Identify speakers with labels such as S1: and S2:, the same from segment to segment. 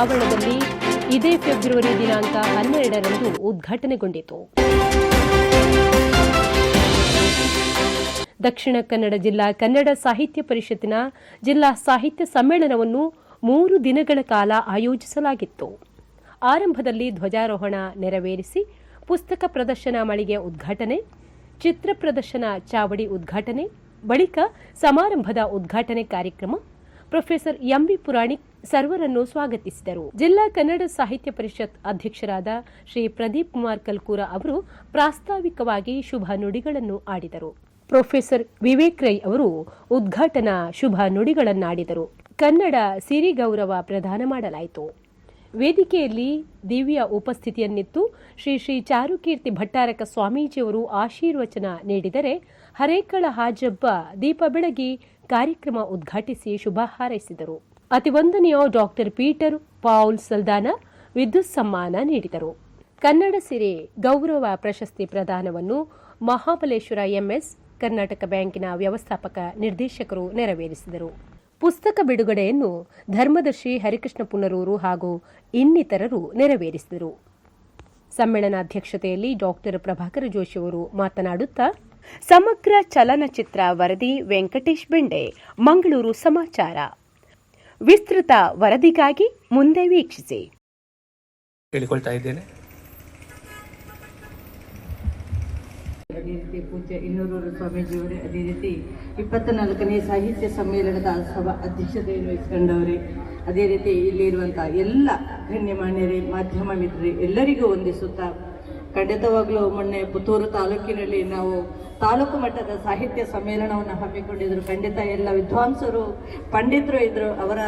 S1: ಆವರಣದಲ್ಲಿ ಇದೇ ಫೆಬ್ರವರಿ ದಿನಾಂಕ 12ರಂದು ಉದ್ಘಾಟನೆಗೊಂಡಿತು. ದಕ್ಷಿಣ ಕನ್ನಡ ಜಿಲ್ಲಾ ಕನ್ನಡ ಸಾಹಿತ್ಯ ಪರಿಷತ್ತಿನ ಜಿಲ್ಲಾ ಸಾಹಿತ್ಯ ಸಮ್ಮೇಳನವನ್ನು 3 ದಿನಗಳ ಕಾಲ ಆಯೋಜಿಸಲಾಗಿತ್ತು. ಆರಂಭದಲ್ಲಿ ಧ್ವಜಾರೋಹಣ ನೆರವೇರಿಸಿ ಪುಸ್ತಕ ಪ್ರದರ್ಶನ ಮಳಿಗೆ ಉದ್ಘಾಟನೆ, ಚಿತ್ರ ಪ್ರದರ್ಶನ ಚಾವಡಿ ಉದ್ಘಾಟನೆ, ಬಳಿಕ ಸಮಾರಂಭದ ಉದ್ಘಾಟನೆ ಕಾರ್ಯಕ್ರಮ ಪ್ರೊಫೆಸರ್ ಎಂಬಿ ಪುರಾಣಿಕ್ ಸರ್ವರನ್ನು ಸ್ವಾಗತಿಸಿದರು. ಜಿಲ್ಲಾ ಕನ್ನಡ ಸಾಹಿತ್ಯ ಪರಿಷತ್ ಅಧ್ಯಕ್ಷರಾದ ಶ್ರೀ ಪ್ರದೀಪ್ ಕುಮಾರ್ ಕಲ್ಕೂರ ಅವರು ಪ್ರಾಸ್ತಾವಿಕವಾಗಿ ಶುಭ ನುಡಿಗಳನ್ನು ಆಡಿದರು. ಪ್ರೊಫೆಸರ್ ವಿವೇಕ್ ರೈ ಅವರು ಉದ್ಘಾಟನಾ ಶುಭ ನುಡಿಗಳನ್ನಾಡಿದರು. ಕನ್ನಡ ಸಿರಿ ಗೌರವ ಪ್ರದಾನ ಮಾಡಲಾಯಿತು. ವೇದಿಕೆಯಲ್ಲಿ ದಿವ್ಯ ಉಪಸ್ಥಿತಿಯನ್ನಿತ್ತು ಶ್ರೀ ಶ್ರೀ ಚಾರುಕೀರ್ತಿ ಭಟ್ಟಾರಕ ಸ್ವಾಮೀಜಿಯವರು ಆಶೀರ್ವಚನ ನೀಡಿದರೆ, ಹರೇಕಳ ಹಾಜಬ್ಬ ದೀಪ ಬೆಳಗಿ ಕಾರ್ಯಕ್ರಮ ಉದ್ಘಾಟಿಸಿ ಶುಭ ಹಾರೈಸಿದರು. ಅತಿವಂದನೀಯ ಡಾಕ್ಟರ್ ಪೀಟರ್ ಪೌಲ್ ಸಲ್ದಾನ ವಿದ್ಯುತ್ ಸಮ್ಮಾನ ನೀಡಿದರು. ಕನ್ನಡ ಸಿರಿ ಗೌರವ ಪ್ರಶಸ್ತಿ ಪ್ರದಾನವನ್ನು ಮಹಾಬಲೇಶ್ವರ ಎಂಎಸ್ ಕರ್ನಾಟಕ ಬ್ಯಾಂಕಿನ ವ್ಯವಸ್ಥಾಪಕ ನಿರ್ದೇಶಕರು ನೆರವೇರಿಸಿದರು. ಪುಸ್ತಕ ಬಿಡುಗಡೆಯನ್ನು ಧರ್ಮದರ್ಶಿ ಹರಿಕೃಷ್ಣ ಪುನರೂರು ಹಾಗೂ ಇನ್ನಿತರರು ನೆರವೇರಿಸಿದರು. ಸಮ್ಮೇಳನಾಧ್ಯಕ್ಷತೆಯಲ್ಲಿ ಡಾಕ್ಟರ್ ಪ್ರಭಾಕರ ಜೋಶಿ ಅವರು ಮಾತನಾಡುತ್ತಾ, ಸಮಗ್ರ ಚಲನಚಿತ್ರ ವರದಿ ವೆಂಕಟೇಶ್ ಬೆಂಡೆ, ಮಂಗಳೂರು ಸಮಾಚಾರ. ವಿಸ್ತೃತ ವರದಿಗಾಗಿ ಮುಂದೆ ವೀಕ್ಷಿಸಿ.
S2: ಹೇಳಿಕೊಳ್ತಾ ಇದ್ದೇನೆ.
S3: ಅದೇ ರೀತಿ ಪೂಜ್ಯ ಇನ್ನೂರೂರು ಸ್ವಾಮೀಜಿಯವರೇ, ಅದೇ ರೀತಿ 24ನೇ ಸಾಹಿತ್ಯ ಸಮ್ಮೇಳನದ ಸಭಾ ಅಧ್ಯಕ್ಷತೆಯನ್ನು ವಹಿಸಿಕೊಂಡವರೇ, ಅದೇ ರೀತಿ ಇಲ್ಲಿರುವಂಥ ಎಲ್ಲ ಗಣ್ಯಮಾನ್ಯರೇ, ಮಾಧ್ಯಮ ಮಿತ್ರರೇ, ಎಲ್ಲರಿಗೂ ವಂದಿಸುತ್ತಾ, ಖಂಡಿತವಾಗಲೂ ಮೊನ್ನೆ ಪುತ್ತೂರು ತಾಲೂಕಿನಲ್ಲಿ ನಾವು ತಾಲೂಕು ಮಟ್ಟದ ಸಾಹಿತ್ಯ ಸಮ್ಮೇಳನವನ್ನು ಹಮ್ಮಿಕೊಂಡಿದ್ದರು. ಖಂಡಿತ ಎಲ್ಲ ವಿದ್ವಾಂಸರು, ಪಂಡಿತರು ಇದ್ದರು. ಅವರ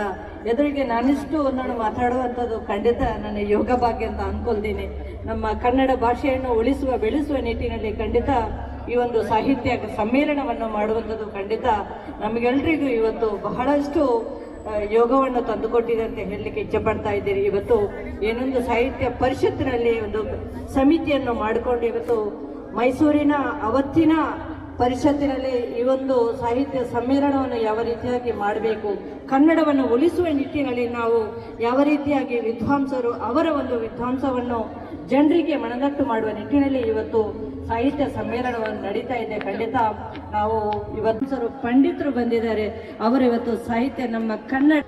S3: ಎದುರಿಗೆ ನಾನಿಷ್ಟು ಒಂದನ್ನು ಮಾತಾಡುವಂಥದ್ದು ಖಂಡಿತ ನನ್ನ ಯೋಗ ಭಾಗ್ಯ ಅಂತ ಅಂದ್ಕೊಳ್ತೀನಿ. ನಮ್ಮ ಕನ್ನಡ ಭಾಷೆಯನ್ನು ಉಳಿಸುವ ಬೆಳೆಸುವ ನಿಟ್ಟಿನಲ್ಲಿ ಖಂಡಿತ ಈ ಒಂದು ಸಾಹಿತ್ಯ ಸಮ್ಮೇಳನವನ್ನು ಮಾಡುವಂಥದ್ದು ಖಂಡಿತ ನಮಗೆಲ್ಲರಿಗೂ ಇವತ್ತು ಬಹಳಷ್ಟು ಯೋಗವನ್ನು ತಂದುಕೊಟ್ಟಿದೆ ಅಂತ ಹೇಳಲಿಕ್ಕೆ ಇಚ್ಛಪಡ್ತಾ ಇದ್ದೀರಿ. ಇವತ್ತು ಏನೊಂದು ಸಾಹಿತ್ಯ ಪರಿಷತ್ತಿನಲ್ಲಿ ಒಂದು ಸಮಿತಿಯನ್ನು ಮಾಡಿಕೊಂಡು ಇವತ್ತು ಮೈಸೂರಿನ ಅವತ್ತಿನ ಪರಿಷತ್ತಿನಲ್ಲಿ ಈ ಒಂದು ಸಾಹಿತ್ಯ ಸಮ್ಮೇಳನವನ್ನು ಯಾವ ರೀತಿಯಾಗಿ ಮಾಡಬೇಕು, ಕನ್ನಡವನ್ನು ಉಳಿಸುವ ನಿಟ್ಟಿನಲ್ಲಿ ನಾವು ಯಾವ ರೀತಿಯಾಗಿ ವಿದ್ವಾಂಸರು ಅವರ ಒಂದು ವಿದ್ವಾಂಸವನ್ನು ಜನರಿಗೆ ಮನದಟ್ಟು ಮಾಡುವ ನಿಟ್ಟಿನಲ್ಲಿ ಇವತ್ತು ಸಾಹಿತ್ಯ ಸಮ್ಮೇಳನವನ್ನು ನಡೀತಾ ಇದೆ. ಖಂಡಿತ ನಾವು ಇವತ್ತು ಪಂಡಿತರು ಬಂದಿದ್ದಾರೆ, ಅವರು ಇವತ್ತು ಸಾಹಿತ್ಯ ನಮ್ಮ ಕನ್ನಡ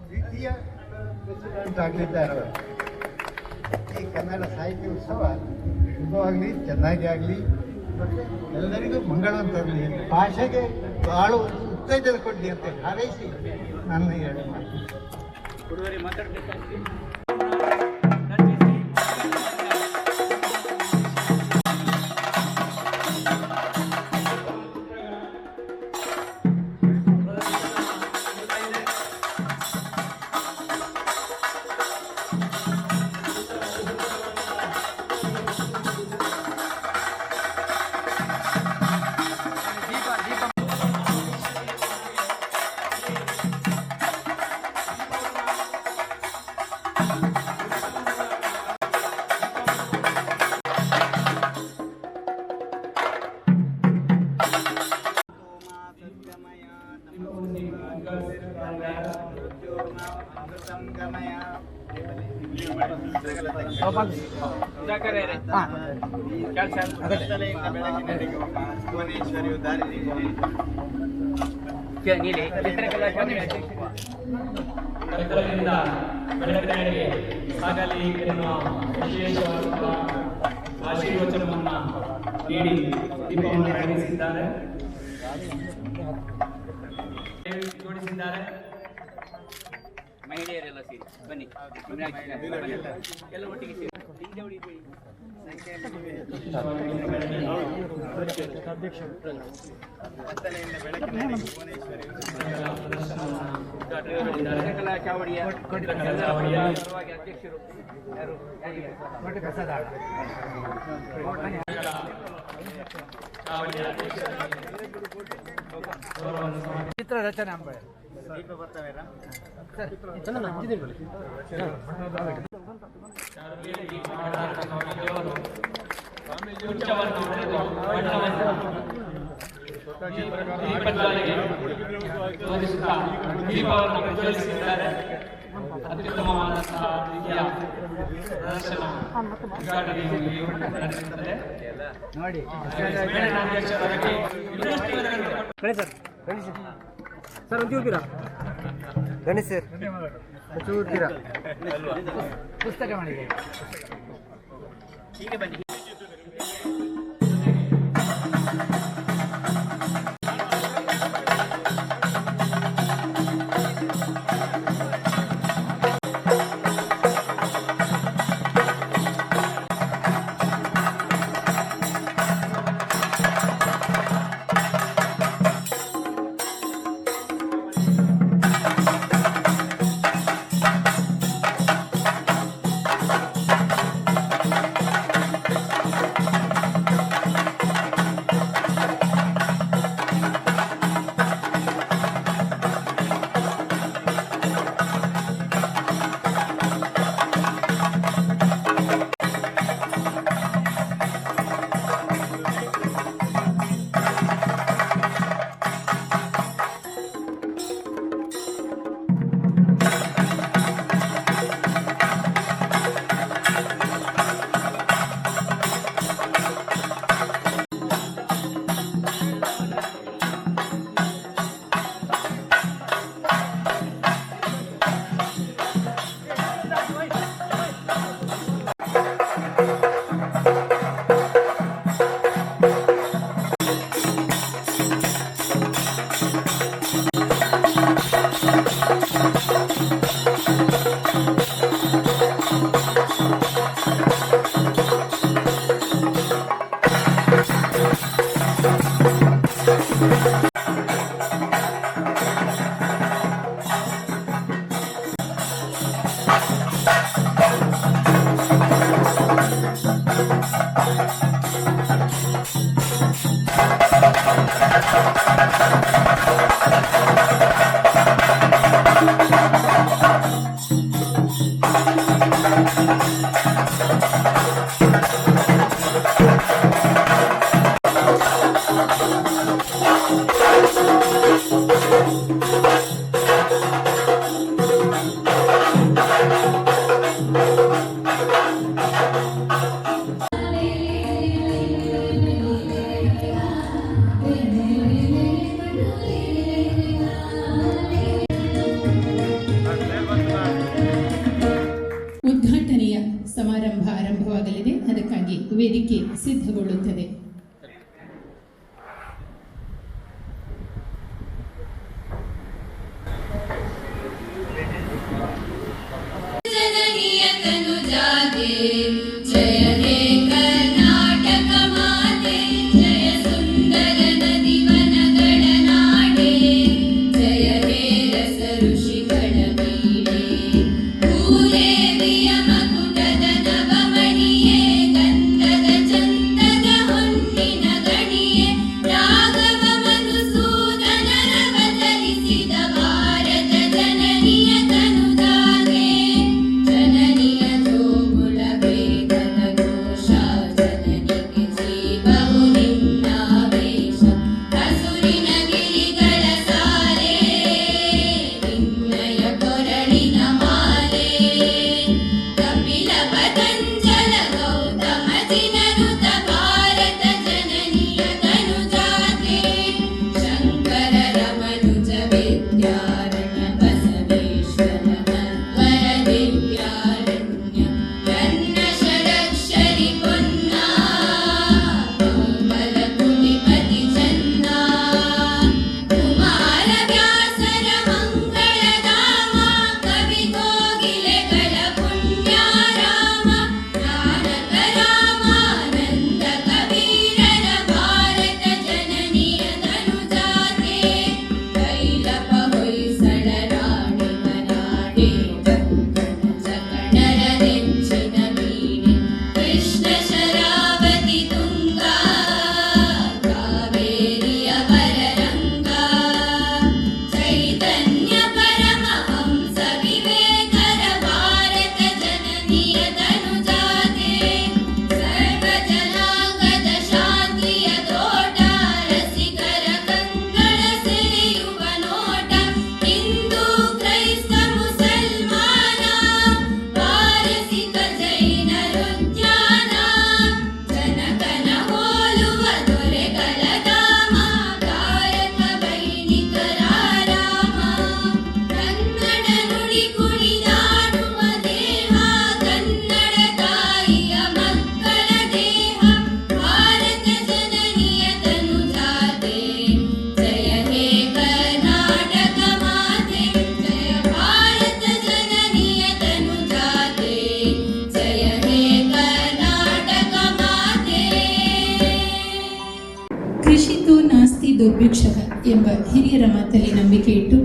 S4: ದ್ವಿತೀಯ ಆಗಲಿದ್ದಾರೆ. ಈ ಕನ್ನಡ ಸಾಹಿತ್ಯ ಉತ್ಸವ ಶುಭವಾಗಲಿ, ಚೆನ್ನಾಗಿ ಆಗಲಿ, ಮತ್ತು ಎಲ್ಲರಿಗೂ ಮಂಗಳವನ್ನು ತರಲಿ, ಭಾಷೆಗೆ ಭಾಳ ಉತ್ತೇಜನ ಕೊಡಲಿ ಅಂತ ಹಾರೈಸಿ ನನ್ನ ಹೇಳಿ ಭುವನೇಶ್ವರಿಯು ದಾರಿ
S5: ಸಾಗಲಿ ಎನ್ನುವ ವಿಶೇಷವಾದ ಆಶೀರ್ವಚನವನ್ನು ನೀಡಿ ದೀಪವನ್ನು ಬೆಳಗಿಸಿದ್ದಾರೆ, ಜೋಡಿಸಿದ್ದಾರೆ.
S6: ಮಹಿಳೆಯರೆಲ್ಲ ಸೇರಿ ಬನ್ನಿ, ಎಲ್ಲ ಒಟ್ಟಿಗೆ ಸೇರಿ ಚಾವಡಿಯ ಅಧ್ಯಕ್ಷರು
S5: ಚಿತ್ರ ರಚನೆ
S4: ದೀಪ ಬರ್ತಾವೇರಾ?
S5: ಉಚ್ಚವನ್ನು ಹೊಡೆದು ಬಣ್ಣವನ್ನು ದೀಪಜ್ವಾಲೆಗೆ ತೋರಿಸುತ್ತಾ ದೀಪವನ್ನು ಪ್ರಜ್ವಲಿಸಿದ್ದಾರೆ. ಅತ್ಯುತ್ತಮವಾದಂತಹ ರೀತಿಯ ಪ್ರದರ್ಶನ ಉದ್ಘಾಟನೆಯಲ್ಲಿ ನಡೆಸುತ್ತದೆ. ಸಮ್ಮೇಳನ ಅಧ್ಯಕ್ಷರಾಗಿ
S6: ಪುಸ್ತಕ ಮಾಡಿದೆ. ಹೀಗೆ ಬನ್ನಿ.
S7: ಉದ್ಘಾಟನೆಯ ಸಮಾರಂಭ ಆರಂಭವಾಗಲಿದೆ. ಅದಕ್ಕಾಗಿ ವೇದಿಕೆ ಸಿದ್ಧಗೊಳ್ಳುತ್ತದೆ.
S8: ಜಯ ಹೇ ಕರ್ನಾಟಕ ಮಾತೆ, ಜಯ ಸುಂದರ ನದಿ ವನಗಳ ನಾಡೆ, ಜಯ ಹೇ ರಸ ಋಷಿಗಳ ಬೀಡೆ, ಭೂದೇವಿಯ ಮಕುಟದ ನವಮಣಿಯೇ, ಗಂಧದ ಚಂದದ ಹೊನ್ನಿನ ಗಣಿಯೇ, ರಾಗ
S7: ಹಿರಿಯರ ಮಾತಲ್ಲಿ ನಂಬಿಕೆ ಇಟ್ಟು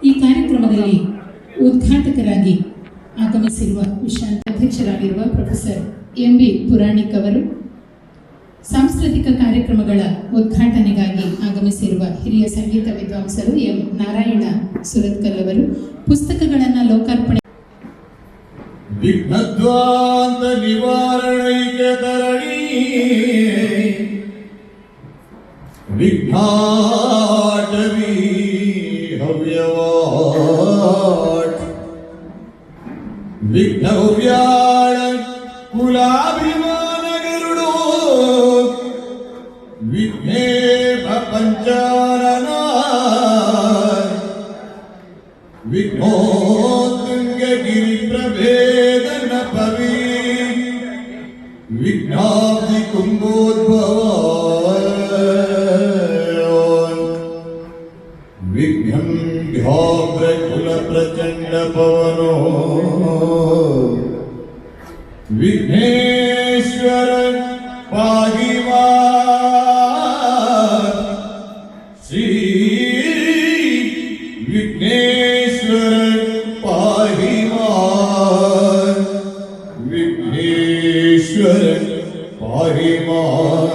S7: ಈ ಕಾರ್ಯಕ್ರಮದಲ್ಲಿ ಉದ್ಘಾಟಕರಾಗಿ ಆಗಮಿಸಿರುವ ವಿಶ್ರಾಂತ ಅಧ್ಯಕ್ಷರಾಗಿರುವ ಪ್ರೊಫೆಸರ್ MB ಪುರಾಣಿಕ್ ಅವರು, ಸಾಂಸ್ಕೃತಿಕ ಕಾರ್ಯಕ್ರಮಗಳ ಉದ್ಘಾಟನೆಗಾಗಿ ಆಗಮಿಸಿರುವ ಹಿರಿಯ ಸಂಗೀತ ವಿದ್ವಾಂಸರು M ನಾರಾಯಣ ಸುರತ್ಕಲ್ ಅವರು, ಪುಸ್ತಕಗಳನ್ನು ಲೋಕಾರ್ಪಣೆ
S9: ವಿಘ್ನದ್ವಾಂತ ನಿವಾರಣೈಕೆ ತರಣಿ ವಿಘ್ನಾಟವಿ ಹವ್ಯವಾಟ್ ವಿಘ್ನವ್ಯಾಳ ಕುಲಾಭಿಮಾನ ಗರುಡೋ ವಿಘ್ನೇಶ ಪಂಚಾನನ ವಿಘ್ನೋತ್ತುಂಗ ಗಿರಿ ಪ್ರಭೇದನ ಪವಿ ವಿಘ್ನಾಬ್ಧಿ ಕುಂಭೋದ್ಭವ ವಿಘ್ನಂ ಘ್ಯಾವ್ರ ಕುಲ ಪ್ರಚಂಡ ಪವನೋ ವಿಘ್ನೇಶ್ವರ ಪಾಹಿ ಮಾಂ ಶ್ರೀ ವಿಘ್ನೇಶ್ವರ ಪಾಹಿ ಮಾಂ ವಿಘ್ನೇಶ್ವರ ಪಾಹಿ ಮಾಂ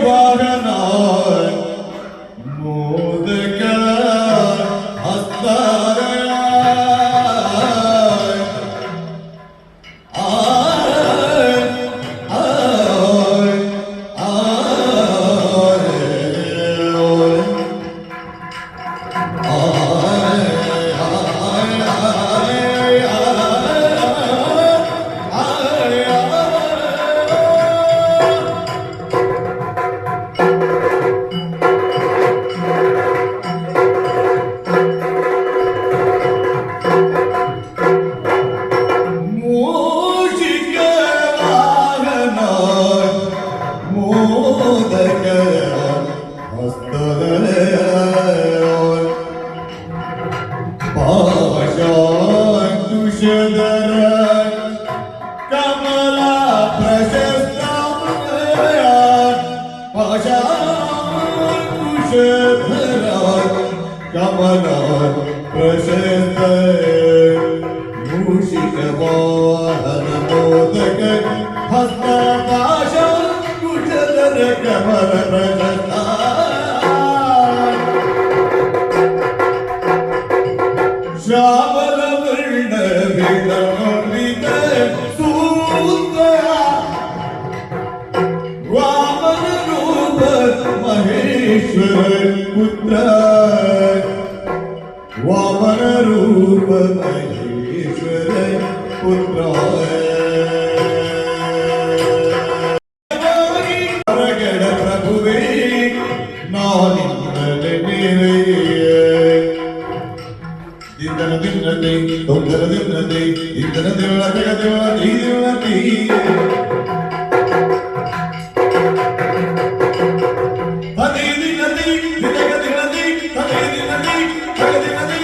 S9: ವಾಹನ ಮೋದಕ ಹಸ್ತಾರ ಮೂಷಿಕ ವಾಹನ ಮೋದಕ ಹಸ್ತ ಪಾಶ ಕಮಲ ಕಮಲ ಪ್ರಜತ ಶ್ಯಾಮಲ ವರ್ಣ ವಿಧ ಸೂತ್ರ ವಾಮನ ರೂಪ ಮಹೇಶ್ವರ ಪುತ್ರ ವಾಮನ ರೂಪ ಮಹೇಶ್ವರ ಪುತ್ರ ಹೊರಗಡ ಪ್ರಭುವೇ ನಾನಿಂದಲೇ ಇಂದನ ದಿನತೆ ತೊಂದರ ದಿನತೆ ಇಂದನ ದೇವಳ ಜಗದೇವಳ ದೇವಳತಿ ಅದೇ ದಿನತೆ ಜಗ ದಿನತೆ ಅದೇ ದಿನತೆ ಜಗ ದಿನತೆ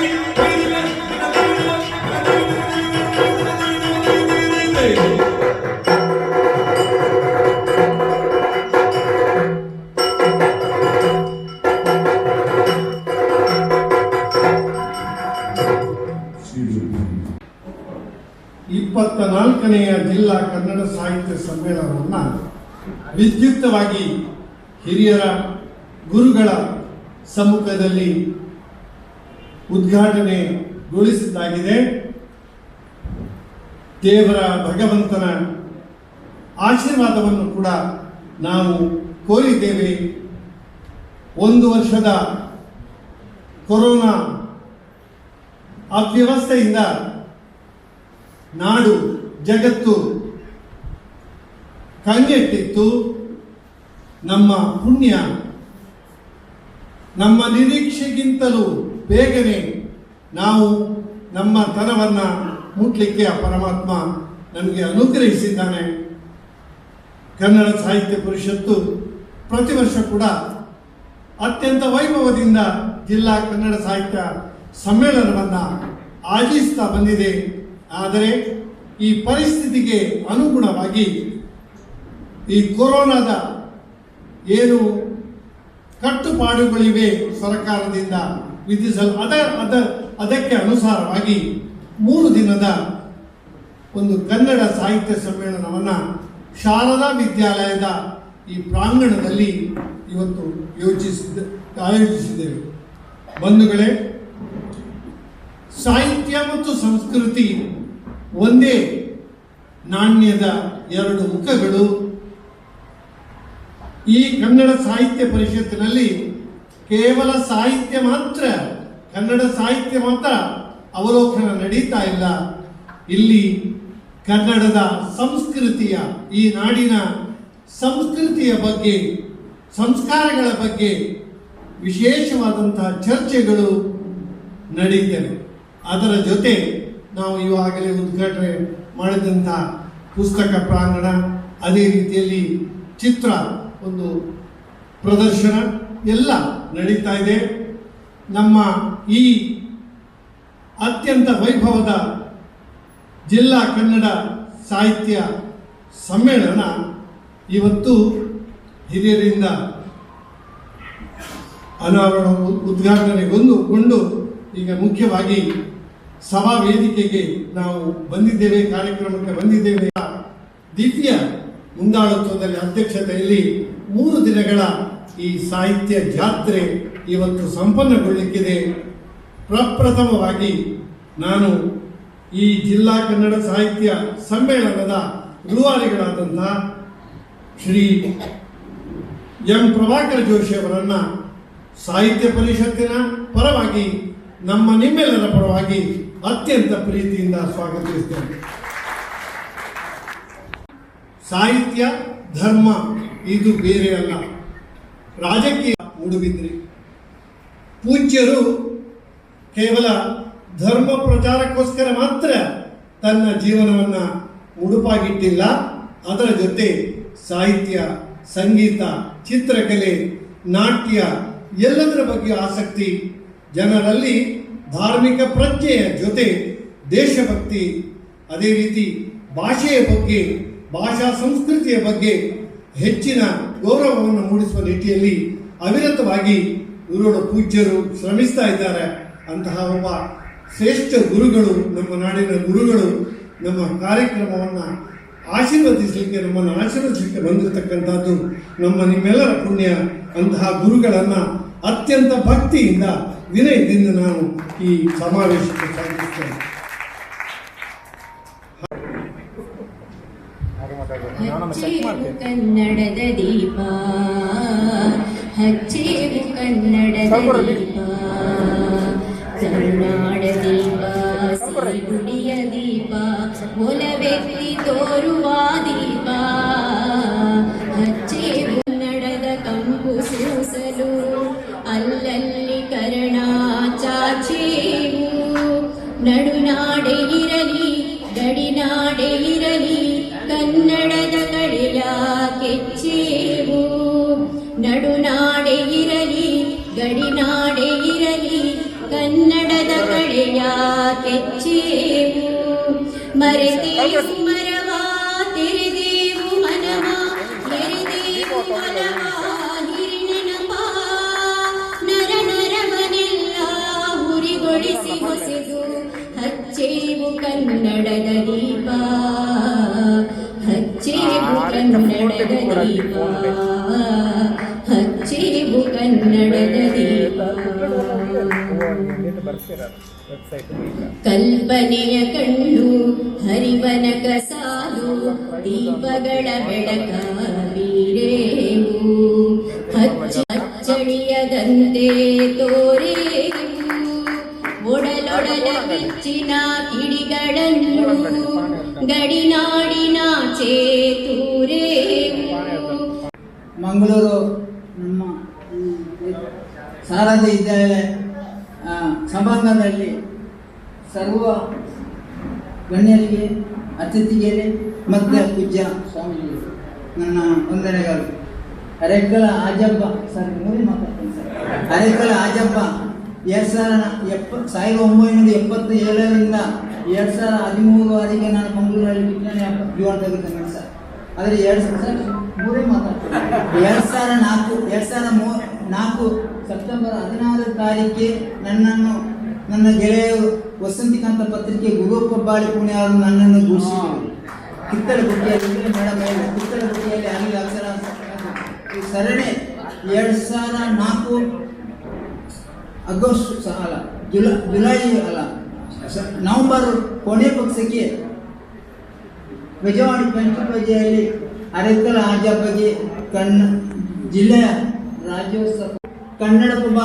S10: ನಾಲ್ಕನೆಯ ಜಿಲ್ಲಾ ಕನ್ನಡ ಸಾಹಿತ್ಯ ಸಮ್ಮೇಳನವನ್ನು ವಿದ್ಯುಕ್ತವಾಗಿ ಹಿರಿಯರ ಗುರುಗಳ ಸಮ್ಮುಖದಲ್ಲಿ ಉದ್ಘಾಟನೆಗೊಳಿಸಲಾಗಿದೆ. ದೇವರ ಭಗವಂತನ ಆಶೀರ್ವಾದವನ್ನು ಕೂಡ ನಾವು ಕೋರಿದ್ದೇವೆ. 1 ವರ್ಷದ ಕೊರೋನಾ ಅವ್ಯವಸ್ಥೆಯಿಂದ ನಾಡು ಜಗತ್ತು ಕಂಗೆಟ್ಟಿತ್ತು. ನಮ್ಮ ಪುಣ್ಯ ನಮ್ಮ ನಿರೀಕ್ಷೆಗಿಂತಲೂ ಬೇಗನೆ ನಾವು ನಮ್ಮ ತನವನ್ನು ಮುಟ್ಲಿಕ್ಕೆ ಆ ಪರಮಾತ್ಮ ನಮಗೆ ಅನುಗ್ರಹಿಸಿದ್ದಾನೆ. ಕನ್ನಡ ಸಾಹಿತ್ಯ ಪರಿಷತ್ತು ಪ್ರತಿ ವರ್ಷ ಕೂಡ ಅತ್ಯಂತ ವೈಭವದಿಂದ ಜಿಲ್ಲಾ ಕನ್ನಡ ಸಾಹಿತ್ಯ ಸಮ್ಮೇಳನವನ್ನು ಆಯೋಜಿಸ್ತಾ ಬಂದಿದೆ. ಆದರೆ ಈ ಪರಿಸ್ಥಿತಿಗೆ ಅನುಗುಣವಾಗಿ ಈ ಕೊರೋನಾದ ಏನು ಕಟ್ಟುಪಾಡುಗಳಿವೆ ಸರ್ಕಾರದಿಂದ ಅದಕ್ಕೆ ಅನುಸಾರವಾಗಿ 3 ದಿನದ ಒಂದು ಕನ್ನಡ ಸಾಹಿತ್ಯ ಸಮ್ಮೇಳನವನ್ನು ಶಾರದಾ ವಿದ್ಯಾಲಯದ ಈ ಪ್ರಾಂಗಣದಲ್ಲಿ ಇವತ್ತು ಆಯೋಜಿಸಿದ್ದೇವೆ. ಬಂಧುಗಳೇ, ಸಾಹಿತ್ಯ ಮತ್ತು ಸಂಸ್ಕೃತಿ ಒಂದೇ ನಾಣ್ಯದ 2 ಮುಖಗಳು. ಈ ಕನ್ನಡ ಸಾಹಿತ್ಯ ಪರಿಷತ್ತಿನಲ್ಲಿ ಕೇವಲ ಸಾಹಿತ್ಯ ಮಾತ್ರ, ಕನ್ನಡ ಸಾಹಿತ್ಯ ಮಾತ್ರ ಅವಲೋಕನ ನಡೀತಾ ಇಲ್ಲ. ಇಲ್ಲಿ ಕನ್ನಡದ ಸಂಸ್ಕೃತಿಯ, ಈ ನಾಡಿನ ಸಂಸ್ಕೃತಿಯ ಬಗ್ಗೆ, ಸಂಸ್ಕಾರಗಳ ಬಗ್ಗೆ ವಿಶೇಷವಾದಂತಹ ಚರ್ಚೆಗಳು ನಡೀತವೆ. ಅದರ ಜೊತೆ ನಾವು ಇವಾಗಲೇ ಉದ್ಘಾಟನೆ ಮಾಡಿದಂಥ ಪುಸ್ತಕ ಪ್ರಾಂಗಣ, ಅದೇ ರೀತಿಯಲ್ಲಿ ಚಿತ್ರ ಒಂದು ಪ್ರದರ್ಶನ ಎಲ್ಲ ನಡೀತಾ ಇದೆ. ನಮ್ಮ ಈ ಅತ್ಯಂತ ವೈಭವದ ಜಿಲ್ಲಾ ಕನ್ನಡ ಸಾಹಿತ್ಯ ಸಮ್ಮೇಳನ ಇವತ್ತು ಹಿರಿಯರಿಂದ ಅನಾವರಣ ಉದ್ಘಾಟನೆಗೊಂಡು ಈಗ ಮುಖ್ಯವಾಗಿ ಸಭಾ ವೇದಿಕೆಗೆ ನಾವು ಬಂದಿದ್ದೇವೆ, ಕಾರ್ಯಕ್ರಮಕ್ಕೆ ಬಂದಿದ್ದೇವೆ. ದಿವ್ಯ ಮುಂದಾಳತ್ವದಲ್ಲಿ ಅಧ್ಯಕ್ಷತೆಯಲ್ಲಿ 3 ದಿನಗಳ ಈ ಸಾಹಿತ್ಯ ಜಾತ್ರೆ ಇವತ್ತು ಸಂಪನ್ನಗೊಳ್ಳಲಿಕ್ಕಿದೆ. ಪ್ರಪ್ರಥಮವಾಗಿ ನಾನು ಈ ಜಿಲ್ಲಾ ಕನ್ನಡ ಸಾಹಿತ್ಯ ಸಮ್ಮೇಳನದ ರೂವಾರಿಗಳಾದಂತಹ ಶ್ರೀ ಎಂ ಪ್ರಭಾಕರ್ ಜೋಶಿ ಅವರನ್ನು ಸಾಹಿತ್ಯ ಪರಿಷತ್ತಿನ ಪರವಾಗಿ, ನಿಮ್ಮೆಲ್ಲರ ಪರವಾಗಿ ಅತ್ಯಂತ ಪ್ರೀತಿಯಿಂದ ಸ್ವಾಗತಿಸುತ್ತೇನೆ. ಸಾಹಿತ್ಯ ಧರ್ಮ ಇದು ಬೇರೆ ಅಲ್ಲ. ರಾಜಕೀಯ ಮೂಡುಬಿದ್ರಿ ಪೂಜ್ಯರು ಕೇವಲ ಧರ್ಮ ಪ್ರಚಾರಕ್ಕೋಸ್ಕರ ಮಾತ್ರ ತನ್ನ ಜೀವನವನ್ನು ಮುಡುಪಾಗಿಟ್ಟಿಲ್ಲ. ಅದರ ಜೊತೆ ಸಾಹಿತ್ಯ, ಸಂಗೀತ, ಚಿತ್ರಕಲೆ, ನಾಟ್ಯ ಎಲ್ಲದರ ಬಗ್ಗೆ ಆಸಕ್ತಿ, ಜನರಲ್ಲಿ ಧಾರ್ಮಿಕ ಪ್ರಜ್ಞೆಯ ಜೊತೆ ದೇಶಭಕ್ತಿ, ಅದೇ ರೀತಿ ಭಾಷೆಯ ಬಗ್ಗೆ, ಭಾಷಾ ಸಂಸ್ಕೃತಿಯ ಬಗ್ಗೆ ಹೆಚ್ಚಿನ ಗೌರವವನ್ನು ಮೂಡಿಸುವ ನಿಟ್ಟಿನಲ್ಲಿ ಅವಿರತವಾಗಿ ಗುರುಗಳು ಪೂಜ್ಯರು ಶ್ರಮಿಸ್ತಾ ಇದ್ದಾರೆ. ಅಂತಹ ಒಬ್ಬ ಶ್ರೇಷ್ಠ ಗುರುಗಳು, ನಮ್ಮ ನಾಡಿನ ಗುರುಗಳು ನಮ್ಮ ಕಾರ್ಯಕ್ರಮವನ್ನು ಆಶೀರ್ವದಿಸಲಿಕ್ಕೆ, ನಮ್ಮನ್ನು ಆಶೀರ್ವದಿಸಲಿಕ್ಕೆ ಬಂದಿರತಕ್ಕಂಥದ್ದು ನಿಮ್ಮೆಲ್ಲರ ಪುಣ್ಯ. ಅಂತಹ ಗುರುಗಳನ್ನು ಅತ್ಯಂತ ಭಕ್ತಿಯಿಂದ ವಿನಯದಿಂದ ನಾನು ಈ ಸಮಾವೇಶಕ್ಕೆ ಸ್ವಾಗತಿಸ್ತೇನೆ.
S8: ಕನ್ನಡದ ದೀಪ ಹಚ್ಚೇವು, ಕನ್ನಡದ ದೀಪ, ಕರುನಾಡ ದೀಪ, ಸಿರಿಗುಡಿಯ ದೀಪ, ಒಲವೆತ್ತಿ ತೋರುವ ದೀಪ, ಹಚ್ಚೇವು ಕನ್ನಡದ ಕಂಪು ಸೂಸಲು, ಅಲ್ಲಲ್ಲಿ ಕರ್ಣ ಚಾಚೇವು, ನಡುನಾಡೆ ಇರಲಿ ಗಡಿನಾಡೆ ಇರಲಿ, ಕನ್ನಡದ ಕಡೆಯ ಕೆಚ್ಚೇವು, ನಡುನಾಡೆ ಇರಲಿ ಗಡಿನಾಡೆ ಇರಲಿ, ಕನ್ನಡದ ಕಡೆಯ ಕೆಚ್ಚೇವು, ಮರೆತೇವು ಮರವ ತೆರೆದೇವು ಮನವ, ಎರೆದೇವು ಮನವ ಹಿರಿನೆನಪ, ನರ ನರವನೆಲ್ಲ ಹುರಿಗೊಳಿಸಿ ಹೊಸೆದು, ಹಚ್ಚೇವು ಕನ್ನಡದ ದೀಪ, ಹಚ್ಚೇವು ಕನ್ನಡದ ದೀಪ, ಹಚ್ಚೇವು ಕನ್ನಡದ ದೀಪ. ಕಲ್ಪನೆಯ ಕಣ್ಣು ಹರಿವನಕ ಸಾಲು, ದೀಪಗಳ ಬೆಳಕ ಬೀರೇವು, ಹಚ್ಚಳಿಯದಂತೆ ತೋರೇವು, ಒಡಲೊಡಲ ಕಿಚ್ಚಿನ ಕಿಡಿಗಳನ್ನು ಗಡಿನಾಡಿನ ಚೇತೂರೇವು.
S11: ಮಂಗಳೂರು ನಮ್ಮ ಶಾರದಾ ವಿದ್ಯಾಲಯ ಸಭಾಂಗಣದಲ್ಲಿ ಸರ್ವ ಗಣ್ಯರಿಗೆ, ಅತಿಥಿಯರಿಗೆ ಮತ್ತು ಪೂಜ್ಯ ಸ್ವಾಮಿಗಳಿಗೆ ನನ್ನ ವಂದನೆಗಳು. ಅರೆಕಲ ಆಜಬ್ಬ ಸರ್ ನೋಡಿ ಮಾತಾಡ್ತೀನಿ ಸರ್. ಅರೆಕಲ ಆಜಬ್ಬ 1977ರಿಂದ 2013ವರೆಗೆ ನಾನು ಮಂಗಳೂರಲ್ಲಿ ವಿಜ್ಞಾನ ಜೀವನ ತೆಗೆದುಕೊಂಡೆ ಸರ್. ಆದರೆ 2004 ಸೆಪ್ಟೆಂಬರ್ 16 ತಾರೀಕಿಗೆ ನನ್ನನ್ನು ನನ್ನ ಗೆಳೆಯರು ವಸಂತಿಕಾಂತ ಪತ್ರಿಕೆ ಗುರುಪಬ್ಬಾಳಿ ಪುಣೆ ಅವರು ನನ್ನನ್ನು ಘೋಷಿಸಿದರು. ಕಿತ್ತಲಗುಟ್ಟಿಯಲ್ಲಿ ಅಲ್ಲಿ ಅಕ್ಷರ ಸರಣಿ 2004 ಆಗಸ್ಟ್ ಅಲ್ಲ ಜುಲೈ ಅಲ್ಲ ನವೆಂಬರ್ ಕೊನೆ ಪಕ್ಷಕ್ಕೆ ವಿಜಯವಾಡ ಪಂಚಪಜಿಯಲ್ಲಿ ಅರೆಕಲ ಆಜಬ್ಬಗೆ ಜಿಲ್ಲೆಯ ರಾಜ್ಯೋತ್ಸವ ಕನ್ನಡಪ್ರಭ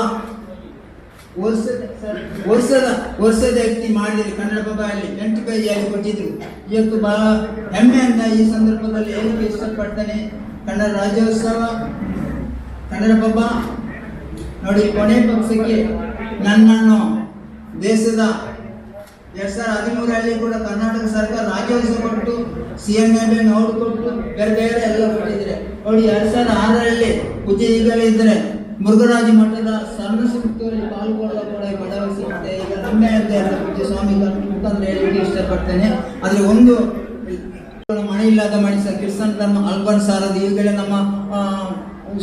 S11: ವರ್ಷದ ವ್ಯಕ್ತಿ ಮಾಡಿದಲ್ಲಿ ಕನ್ನಡಪ್ರಭ ಅಲ್ಲಿ 8 ಪೇಜಿಯಲ್ಲಿ ಕೊಟ್ಟಿದ್ರು. ಇವತ್ತು ಬಹಳ ಹೆಮ್ಮೆಯಿಂದ ಈ ಸಂದರ್ಭದಲ್ಲಿ ಹೇಳಲಿಕ್ಕೆ ಇಷ್ಟಪಡ್ತೇನೆ. ಕನ್ನಡ ರಾಜ್ಯೋತ್ಸವ ಕನ್ನಡಪ್ರಭ ನೋಡಿ ಕೊನೆ ಪಕ್ಷಕ್ಕೆ ನನ್ನನ್ನು ದೇಶದ 2013ರಲ್ಲಿ ಕೂಡ ಕರ್ನಾಟಕ ಸರ್ಕಾರ ರಾಜ್ಯೋತ್ಸವ ಕೊಟ್ಟು CM ಅವಾರ್ಡ್ ಕೊಟ್ಟು ಬೇರೆ ಎಲ್ಲ ಕೊಟ್ಟಿದ್ದಾರೆ. ನೋಡಿ 2006ರಲ್ಲಿ ಪೂಜೆ ಈಗಲಿದ್ದರೆ ಮುರುಘರಾಜ ಮಠದ ಸಣ್ಣ ಸಂಸ್ಥೆಯಲ್ಲಿ ಪಾಲ್ಗೊಳ್ಳುವ ಕೂಡ ಭರವಸೆ ಈಗ ಹೆಮ್ಮೆ ಅಂತ ಪೂಜ್ಯ ಸ್ವಾಮಿ ಮುಖಾಂತರ ಹೇಳಲಿಕ್ಕೆ ಇಷ್ಟಪಡ್ತೇನೆ. ಆದರೆ ಒಂದು ಮನೆ ಇಲ್ಲದ ಮನುಷ್ಯ ಕ್ರಿಸ್ತನ್ ಧರ್ಮ ಅಲ್ಬನ್ ಸಾರದು ಈಗಲೇ ನಮ್ಮ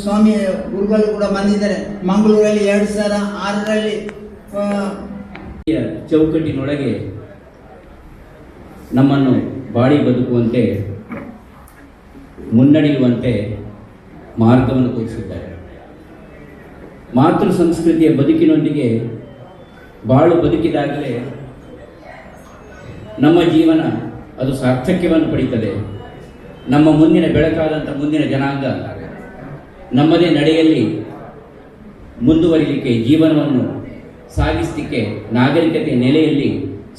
S11: ಸ್ವಾಮಿ ಗುರುಗಳು ಕೂಡ ಬಂದಿದ್ದಾರೆ. ಮಂಗಳೂರಲ್ಲಿ 2006ರಲ್ಲಿ
S6: ಚೌಕಟ್ಟಿನೊಳಗೆ ನಮ್ಮನ್ನು ಬಾಳಿ ಬದುಕುವಂತೆ ಮುನ್ನಡೆಯುವಂತೆ ಮಾರ್ಗವನ್ನು ತೋರಿಸಿದ್ದಾರೆ. ಮಾತೃ ಸಂಸ್ಕೃತಿಯ ಬದುಕಿನೊಂದಿಗೆ ಬಾಳು ಬದುಕಿದಾಗಲೇ ನಮ್ಮ ಜೀವನ ಅದು ಸಾರ್ಥಕ್ಯವನ್ನು ಪಡೀತದೆ. ನಮ್ಮ ಮುಂದಿನ ಬೆಳಕಾದಂಥ ಮುಂದಿನ ಜನಾಂಗ ನಮ್ಮದೇ ನಡೆಯಲ್ಲಿ ಮುಂದುವರಿಲಿಕ್ಕೆ, ಜೀವನವನ್ನು ಸಾಗಿಸಲಿಕ್ಕೆ, ನಾಗರಿಕತೆಯ ನೆಲೆಯಲ್ಲಿ,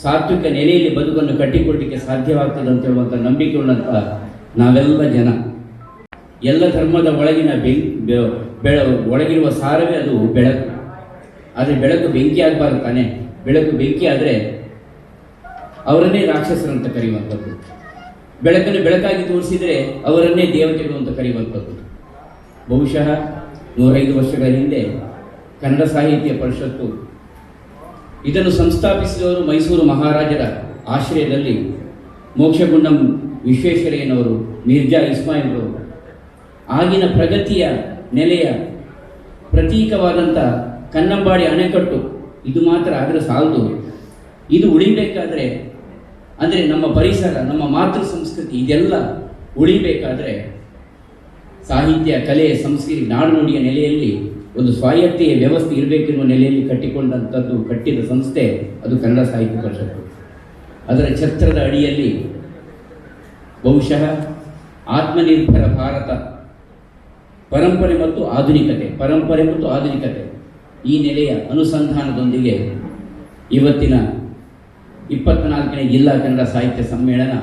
S6: ಸಾತ್ವಿಕ ನೆಲೆಯಲ್ಲಿ ಬದುಕನ್ನು ಕಟ್ಟಿಕೊಳ್ಳಲಿಕ್ಕೆ ಸಾಧ್ಯವಾಗ್ತದೆ ಅಂತ ಹೇಳುವಂಥ ನಂಬಿಕೆ ಉಳ್ಳಂಥ ನಾವೆಲ್ಲ ಜನ. ಎಲ್ಲ ಧರ್ಮದ ಒಳಗಿನ ಒಳಗಿರುವ ಸಾರವೇ ಅದು ಬೆಳಕು. ಆದರೆ ಬೆಳಕು ಬೆಂಕಿ ಆಗಬಾರ್ದು ತಾನೆ. ಬೆಳಕು ಬೆಂಕಿ ಆದರೆ ಅವರನ್ನೇ ರಾಕ್ಷಸರಂತ ಕರೆಯುವಂಥದ್ದು. ಬೆಳಕನ್ನು ಬೆಳಕಾಗಿ ತೋರಿಸಿದರೆ ಅವರನ್ನೇ ದೇವತೆಗಳು ಅಂತ ಕರೆಯುವಂಥದ್ದು. ಬಹುಶಃ 105 ವರ್ಷಗಳ ಹಿಂದೆ ಕನ್ನಡ ಸಾಹಿತ್ಯ ಪರಿಷತ್ತು ಇದನ್ನು ಸಂಸ್ಥಾಪಿಸಿದವರು ಮೈಸೂರು ಮಹಾರಾಜರ ಆಶ್ರಯದಲ್ಲಿ ಮೋಕ್ಷಗುಂಡಂ ವಿಶ್ವೇಶ್ವರಯ್ಯನವರು, ಮಿರ್ಜಾ ಇಸ್ಮಾಯಿಲ್ರವರು. ಆಗಿನ ಪ್ರಗತಿಯ ನೆಲೆಯ ಪ್ರತೀಕವಾದಂಥ ಕನ್ನಂಬಾಡಿ ಅಣೆಕಟ್ಟು ಇದು ಮಾತ್ರ ಆದರೆ ಸಾಲದು. ಇದು ಉಳಿಬೇಕಾದ್ರೆ ಅಂದರೆ ನಮ್ಮ ಪರಿಸರ, ನಮ್ಮ ಮಾತೃ ಸಂಸ್ಕೃತಿ ಇದೆಲ್ಲ ಉಳಿಬೇಕಾದ್ರೆ ಸಾಹಿತ್ಯ, ಕಲೆ, ಸಂಸ್ಕೃತಿ, ನಾಡುನುಡಿಯ ನೆಲೆಯಲ್ಲಿ ಒಂದು ಸ್ವಾಯತ್ತೆಯ ವ್ಯವಸ್ಥೆ ಇರಬೇಕೆನ್ನುವ ನೆಲೆಯಲ್ಲಿ ಕಟ್ಟಿದ ಸಂಸ್ಥೆ ಅದು ಕನ್ನಡ ಸಾಹಿತ್ಯ ಪರಿಷತ್ತು. ಅದರ ಛತ್ರದ ಅಡಿಯಲ್ಲಿ ಬಹುಶಃ ಆತ್ಮನಿರ್ಭರ ಭಾರತ ಪರಂಪರೆ ಮತ್ತು ಆಧುನಿಕತೆ ಈ ನೆಲೆಯ ಅನುಸಂಧಾನದೊಂದಿಗೆ ಇವತ್ತಿನ 24ನೇ ಜಿಲ್ಲಾ ಕನ್ನಡ ಸಾಹಿತ್ಯ ಸಮ್ಮೇಳನ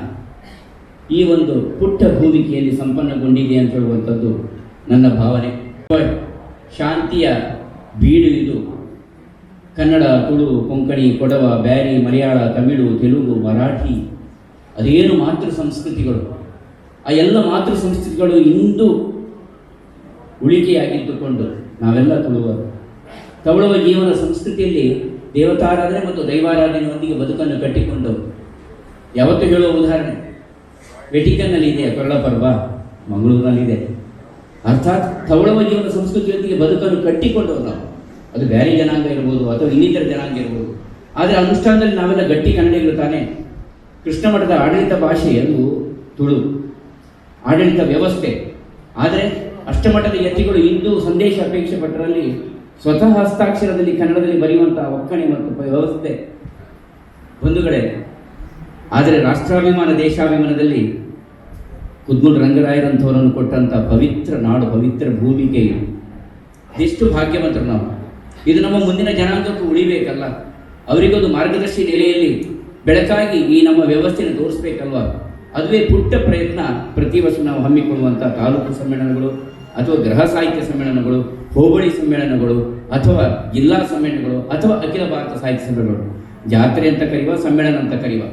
S6: ಈ ಒಂದು ಪುಟ್ಟ ಭೂಮಿಕೆಯಲ್ಲಿ ಸಂಪನ್ನಗೊಂಡಿದೆ ಅಂತ ಹೇಳುವಂಥದ್ದು ನನ್ನ ಭಾವನೆ. ಶಾಂತಿಯ ಬೀಡು ಇದು. ಕನ್ನಡ, ತುಳು, ಕೊಂಕಣಿ, ಕೊಡವ, ಬ್ಯಾರಿ, ಮಲಯಾಳ, ತಮಿಳು, ತೆಲುಗು, ಮರಾಠಿ, ಅದೇನು ಮಾತೃ ಸಂಸ್ಕೃತಿಗಳು, ಆ ಎಲ್ಲ ಮಾತೃ ಸಂಸ್ಕೃತಿಗಳು ಇಂದು ಉಳಿಕೆಯಾಗಿದ್ದುಕೊಂಡು ನಾವೆಲ್ಲ ತವಳುವ ಜೀವನ ಸಂಸ್ಕೃತಿಯಲ್ಲಿ ದೇವತಾರಾಧನೆ ಮತ್ತು ದೈವಾರಾಧನೆಯೊಂದಿಗೆ ಬದುಕನ್ನು ಕಟ್ಟಿಕೊಂಡು ಯಾವತ್ತೂ ಹೇಳುವ ಉದಾಹರಣೆ ವೆಟಿಕನ್ನಲ್ಲಿದೆ ಕೊರಳ ಪರ್ವ, ಮಂಗಳೂರಿನಲ್ಲಿದೆ. ಅರ್ಥಾತ್ ತವಳುವ ಜೀವನ ಸಂಸ್ಕೃತಿಯೊಂದಿಗೆ ಬದುಕನ್ನು ಕಟ್ಟಿಕೊಂಡವರು ನಾವು. ಅದು ಬ್ಯಾರಿ ಜನಾಂಗ ಇರ್ಬೋದು ಅಥವಾ ಇನ್ನಿತರ ಜನಾಂಗ ಇರ್ಬೋದು. ಆದರೆ ಅನುಷ್ಠಾನದಲ್ಲಿ ನಾವೆಲ್ಲ ಗಟ್ಟಿ ಕನ್ನಡಿಗರು ತಾನೆ. ಕೃಷ್ಣ ಮಠದ ಆಡಳಿತ ಭಾಷೆ ಅದು ತುಳು, ಆಡಳಿತ ವ್ಯವಸ್ಥೆ. ಆದರೆ ಅಷ್ಟಮಠದ ಯತಿಗಳು ಇಂದು ಸಂದೇಶ ಅಪೇಕ್ಷೆ ಪಟ್ಟರಲ್ಲಿ ಸ್ವತಃ ಹಸ್ತಾಕ್ಷರದಲ್ಲಿ ಕನ್ನಡದಲ್ಲಿ ಬರೆಯುವಂತಹ ಒಕ್ಕಣೆ ಮತ್ತು ವ್ಯವಸ್ಥೆ ಬಂಧುಗಳೇ. ಆದರೆ ರಾಷ್ಟ್ರಾಭಿಮಾನ, ದೇಶಾಭಿಮಾನದಲ್ಲಿ ಕುದ್ಮುಲ್ ರಂಗರಾಯರಂಥವರನ್ನು ಕೊಟ್ಟಂಥ ಪವಿತ್ರ ನಾಡು, ಪವಿತ್ರ ಭೂಮಿಕೆ ಇದು. ಎಷ್ಟು ಭಾಗ್ಯವಂತರು ನಾವು. ಇದು ನಮ್ಮ ಮುಂದಿನ ಜನಾಂಗಕ್ಕೂ ಉಳಿಬೇಕಲ್ಲ, ಅವರಿಗೊಂದು ಮಾರ್ಗದರ್ಶಿ ನೆಲೆಯಲ್ಲಿ ಬೆಳಕಾಗಿ ಈ ನಮ್ಮ ವ್ಯವಸ್ಥೆಯನ್ನು ತೋರಿಸ್ಬೇಕಲ್ವ. ಅದುವೇ ಪುಟ್ಟ ಪ್ರಯತ್ನ. ಪ್ರತಿ ವರ್ಷ ನಾವು ಹಮ್ಮಿಕೊಳ್ಳುವಂಥ ತಾಲೂಕು ಸಮ್ಮೇಳನಗಳು ಅಥವಾ ಗೃಹ ಸಾಹಿತ್ಯ ಸಮ್ಮೇಳನಗಳು, ಹೋಬಳಿ ಸಮ್ಮೇಳನಗಳು ಅಥವಾ ಜಿಲ್ಲಾ ಸಮ್ಮೇಳನಗಳು ಅಥವಾ ಅಖಿಲ ಭಾರತ ಸಾಹಿತ್ಯ ಸಮ್ಮೇಳನಗಳು, ಜಾತ್ರೆ ಅಂತ ಕರೆಯುವ, ಸಮ್ಮೇಳನ ಅಂತ ಕರೆಯುವ.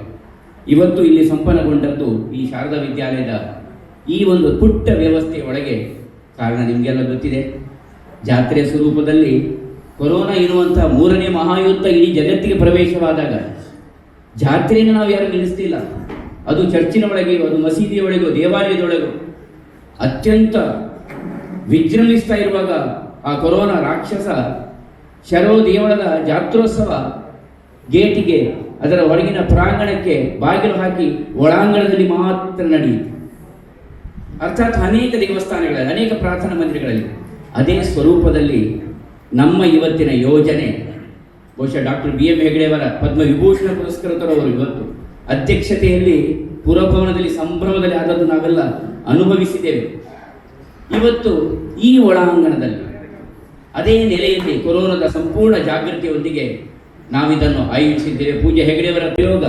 S6: ಇವತ್ತು ಇಲ್ಲಿ ಸಂಪನ್ನಗೊಂಡದ್ದು ಈ ಶಾರದಾ ವಿದ್ಯಾಲಯದ ಈ ಒಂದು ಪುಟ್ಟ ವ್ಯವಸ್ಥೆಯ ಒಳಗೆ. ಕಾರಣ ನಿಮಗೆಲ್ಲ ಗೊತ್ತಿದೆ. ಜಾತ್ರೆಯ ಸ್ವರೂಪದಲ್ಲಿ ಕೊರೋನಾ ಇರುವಂಥ 3ನೇ ಮಹಾಯುದ್ಧ ಇಡೀ ಜಗತ್ತಿಗೆ ಪ್ರವೇಶವಾದಾಗ ಜಾತ್ರೆಯನ್ನು ನಾವು ಯಾರು ನಿಲ್ಲಿಸ್ತಿಲ್ಲ. ಅದು ಚರ್ಚಿನ ಒಳಗೆಯೋ, ಅದು ಮಸೀದಿಯ ಒಳಗೋ, ದೇವಾಲಯದೊಳಗೋ ಅತ್ಯಂತ ವಿಜೃಂಭಿಸ್ತಾ ಇರುವಾಗ ಆ ಕೊರೋನಾ ರಾಕ್ಷಸ ಶರೋ ದೇವಳದ ಜಾತ್ರೋತ್ಸವ ಗೇಟಿಗೆ, ಅದರ ಹೊರಗಿನ ಪ್ರಾಂಗಣಕ್ಕೆ ಬಾಗಿಲು ಹಾಕಿ ಒಳಾಂಗಣದಲ್ಲಿ ಮಾತ್ರ ನಡೆಯಿತು. ಅರ್ಥಾತ್ ಅನೇಕ ದೇವಸ್ಥಾನಗಳಲ್ಲಿ, ಅನೇಕ ಪ್ರಾರ್ಥನಾ ಮಂದಿರಗಳಲ್ಲಿ ಅದೇ ಸ್ವರೂಪದಲ್ಲಿ ನಮ್ಮ ಇವತ್ತಿನ ಯೋಜನೆ. ಬಹುಶಃ ಡಾಕ್ಟರ್ BM ಹೆಗಡೆಯವರ ಪದ್ಮವಿಭೂಷಣ ಪುರಸ್ಕೃತರವರು ಇವತ್ತು ಅಧ್ಯಕ್ಷತೆಯಲ್ಲಿ ಪುರಭವನದಲ್ಲಿ ಸಂಭ್ರಮದಲ್ಲಿ ಆದದ್ದು ನಾವೆಲ್ಲ ಅನುಭವಿಸಿದ್ದೇವೆ. ಇವತ್ತು ಈ ಒಳಾಂಗಣದಲ್ಲಿ ಅದೇ ನೆಲೆಯಲ್ಲಿ ಕೊರೋನಾದ ಸಂಪೂರ್ಣ ಜಾಗೃತಿಯೊಂದಿಗೆ ನಾವಿದನ್ನು ಆಯೋಜಿಸಿದ್ದೇವೆ. ಪೂಜ್ಯ ಹೆಗಡೆಯವರ ಪ್ರಯೋಗ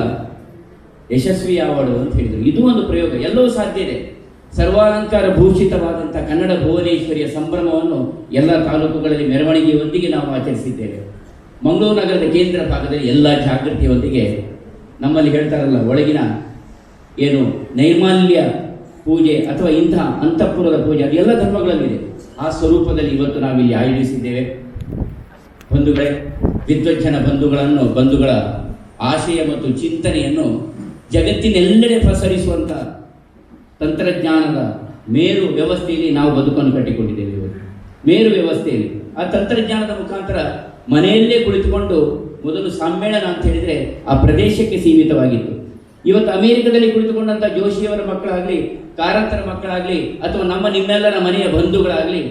S6: ಯಶಸ್ವಿ ಅವಾರ್ಡ್ ಅಂತ ಹೇಳಿದರು. ಇದು ಒಂದು ಪ್ರಯೋಗ, ಎಲ್ಲವೂ ಸಾಧ್ಯ ಇದೆ. ಸರ್ವಾಲಂಕಾರ ಭೂಷಿತವಾದಂಥ ಕನ್ನಡ ಭುವನೇಶ್ವರಿಯ ಸಂಭ್ರಮವನ್ನು ಎಲ್ಲ ತಾಲೂಕುಗಳಲ್ಲಿ ಮೆರವಣಿಗೆಯೊಂದಿಗೆ ನಾವು ಆಚರಿಸಿದ್ದೇವೆ. ಮಂಗಳೂರು ನಗರದ ಕೇಂದ್ರ ಭಾಗದಲ್ಲಿ ಎಲ್ಲ ಜಾಗೃತಿಯೊಂದಿಗೆ ನಮ್ಮಲ್ಲಿ ಹೇಳ್ತಾರಲ್ಲ, ಒಳಗಿನ ಏನು ನೈರ್ಮಾಲ್ಯ ಪೂಜೆ ಅಥವಾ ಇಂತಹ ಅಂತಃಪುರದ ಪೂಜೆ, ಅದು ಎಲ್ಲ ಧರ್ಮಗಳಲ್ಲಿದೆ. ಆ ಸ್ವರೂಪದಲ್ಲಿ ಇವತ್ತು ನಾವಿಲ್ಲಿ ಆಯೋಜಿಸಿದ್ದೇವೆ. ಬಂಧುಗಳೇ, ವಿದ್ವಜ್ಜನ ಬಂಧುಗಳ ಆಶಯ ಮತ್ತು ಚಿಂತನೆಯನ್ನು ಜಗತ್ತಿನೆಲ್ಲೆಡೆ ಪ್ರಸರಿಸುವಂಥ ತಂತ್ರಜ್ಞಾನದ ಮೇರು ವ್ಯವಸ್ಥೆಯಲ್ಲಿ ನಾವು ಬದುಕನ್ನು ಕಟ್ಟಿಕೊಂಡಿದ್ದೇವೆ. ಇವತ್ತು ಮೇರು ವ್ಯವಸ್ಥೆಯಲ್ಲಿ ಆ ತಂತ್ರಜ್ಞಾನದ ಮುಖಾಂತರ ಮನೆಯಲ್ಲೇ ಕುಳಿತುಕೊಂಡು, ಮೊದಲು ಸಮ್ಮೇಳನ ಅಂತ ಹೇಳಿದರೆ ಆ ಪ್ರದೇಶಕ್ಕೆ ಸೀಮಿತವಾಗಿತ್ತು. ಇವತ್ತು ಅಮೆರಿಕದಲ್ಲಿ ಕುಳಿತುಕೊಂಡಂಥ ಜೋಶಿಯವರ ಮಕ್ಕಳಾಗಲಿ, ಕಾರಂತರ ಮಕ್ಕಳಾಗಲಿ ಅಥವಾ ನಿಮ್ಮೆಲ್ಲರ ಮನೆಯ ಬಂಧುಗಳಾಗಲಿ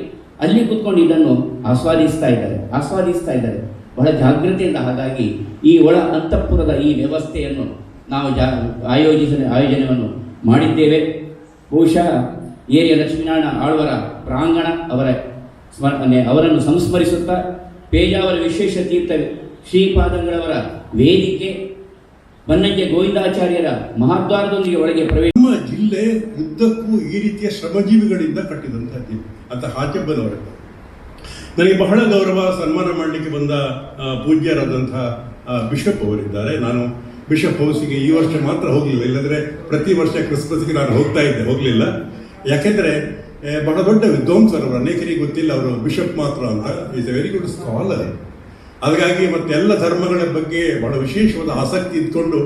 S6: ಅಲ್ಲಿ ಕೂತ್ಕೊಂಡು ಇದನ್ನು ಆಸ್ವಾದಿಸ್ತಾ ಇದ್ದಾರೆ ಬಹಳ ಜಾಗೃತಿಯಿಂದ. ಹಾಗಾಗಿ ಈ ಒಳ ಅಂತಃಪುರದ ಈ ವ್ಯವಸ್ಥೆಯನ್ನು ನಾವು ಆಯೋಜನೆಯನ್ನು ಮಾಡಿದ್ದೇವೆ. ಬಹುಶಃ ಏರಿಯ ಲಕ್ಷ್ಮೀನಾರಾಯಣ ಆಳ್ವರ ಪ್ರಾಂಗಣ ಅವರನ್ನು ಸಂಸ್ಮರಿಸುತ್ತಾ ಪೇಜಾವರ ವಿಶೇಷ ತೀರ್ಥ ಶ್ರೀಪಾದಂಗಳವರ ವೇದಿಕೆ, ಬನ್ನಂಜೆ ಗೋವಿಂದಾಚಾರ್ಯರ ಮಹಾದ್ವಾರದೊಂದಿಗೆ ಒಳಗೆ ಪ್ರವೇಶ.
S9: ನಮ್ಮ ಜಿಲ್ಲೆ ಉದ್ದಕ್ಕೂ ಈ ರೀತಿಯ ಶ್ರಮಜೀವಿಗಳಿಂದ ಕಟ್ಟಿದಂಥದ್ದು ಅಂತ ಹಾಜಬ್ಬನವರ ನನಗೆ ಬಹಳ ಗೌರವ. ಸನ್ಮಾನ ಮಾಡಲಿಕ್ಕೆ ಬಂದ ಪೂಜ್ಯರಾದಂಥ ಬಿಷಪ್ ಅವರಿದ್ದಾರೆ. ನಾನು ಬಿಷಪ್ ಹೌಸಿಗೆ ಈ ವರ್ಷ ಮಾತ್ರ ಹೋಗಲಿಲ್ಲ, ಇಲ್ಲಂದರೆ ಪ್ರತಿ ವರ್ಷ ಕ್ರಿಸ್ಮಸ್ಗೆ ನಾನು ಹೋಗಲಿಲ್ಲ. ಯಾಕೆಂದರೆ ಬಹಳ ದೊಡ್ಡ ವಿದ್ವಾಂಸರು, ಅನೇಕರಿಗೆ ಗೊತ್ತಿಲ್ಲ ಅವರು ಬಿಷಪ್ ಮಾತ್ರ ಅಂತ. Is A very good scholar. ಹಾಗಾಗಿ ಮತ್ತೆ ಎಲ್ಲ ಧರ್ಮಗಳ ಬಗ್ಗೆ ಬಹಳ ವಿಶೇಷವಾದ ಆಸಕ್ತಿ ಇದ್ಕೊಂಡು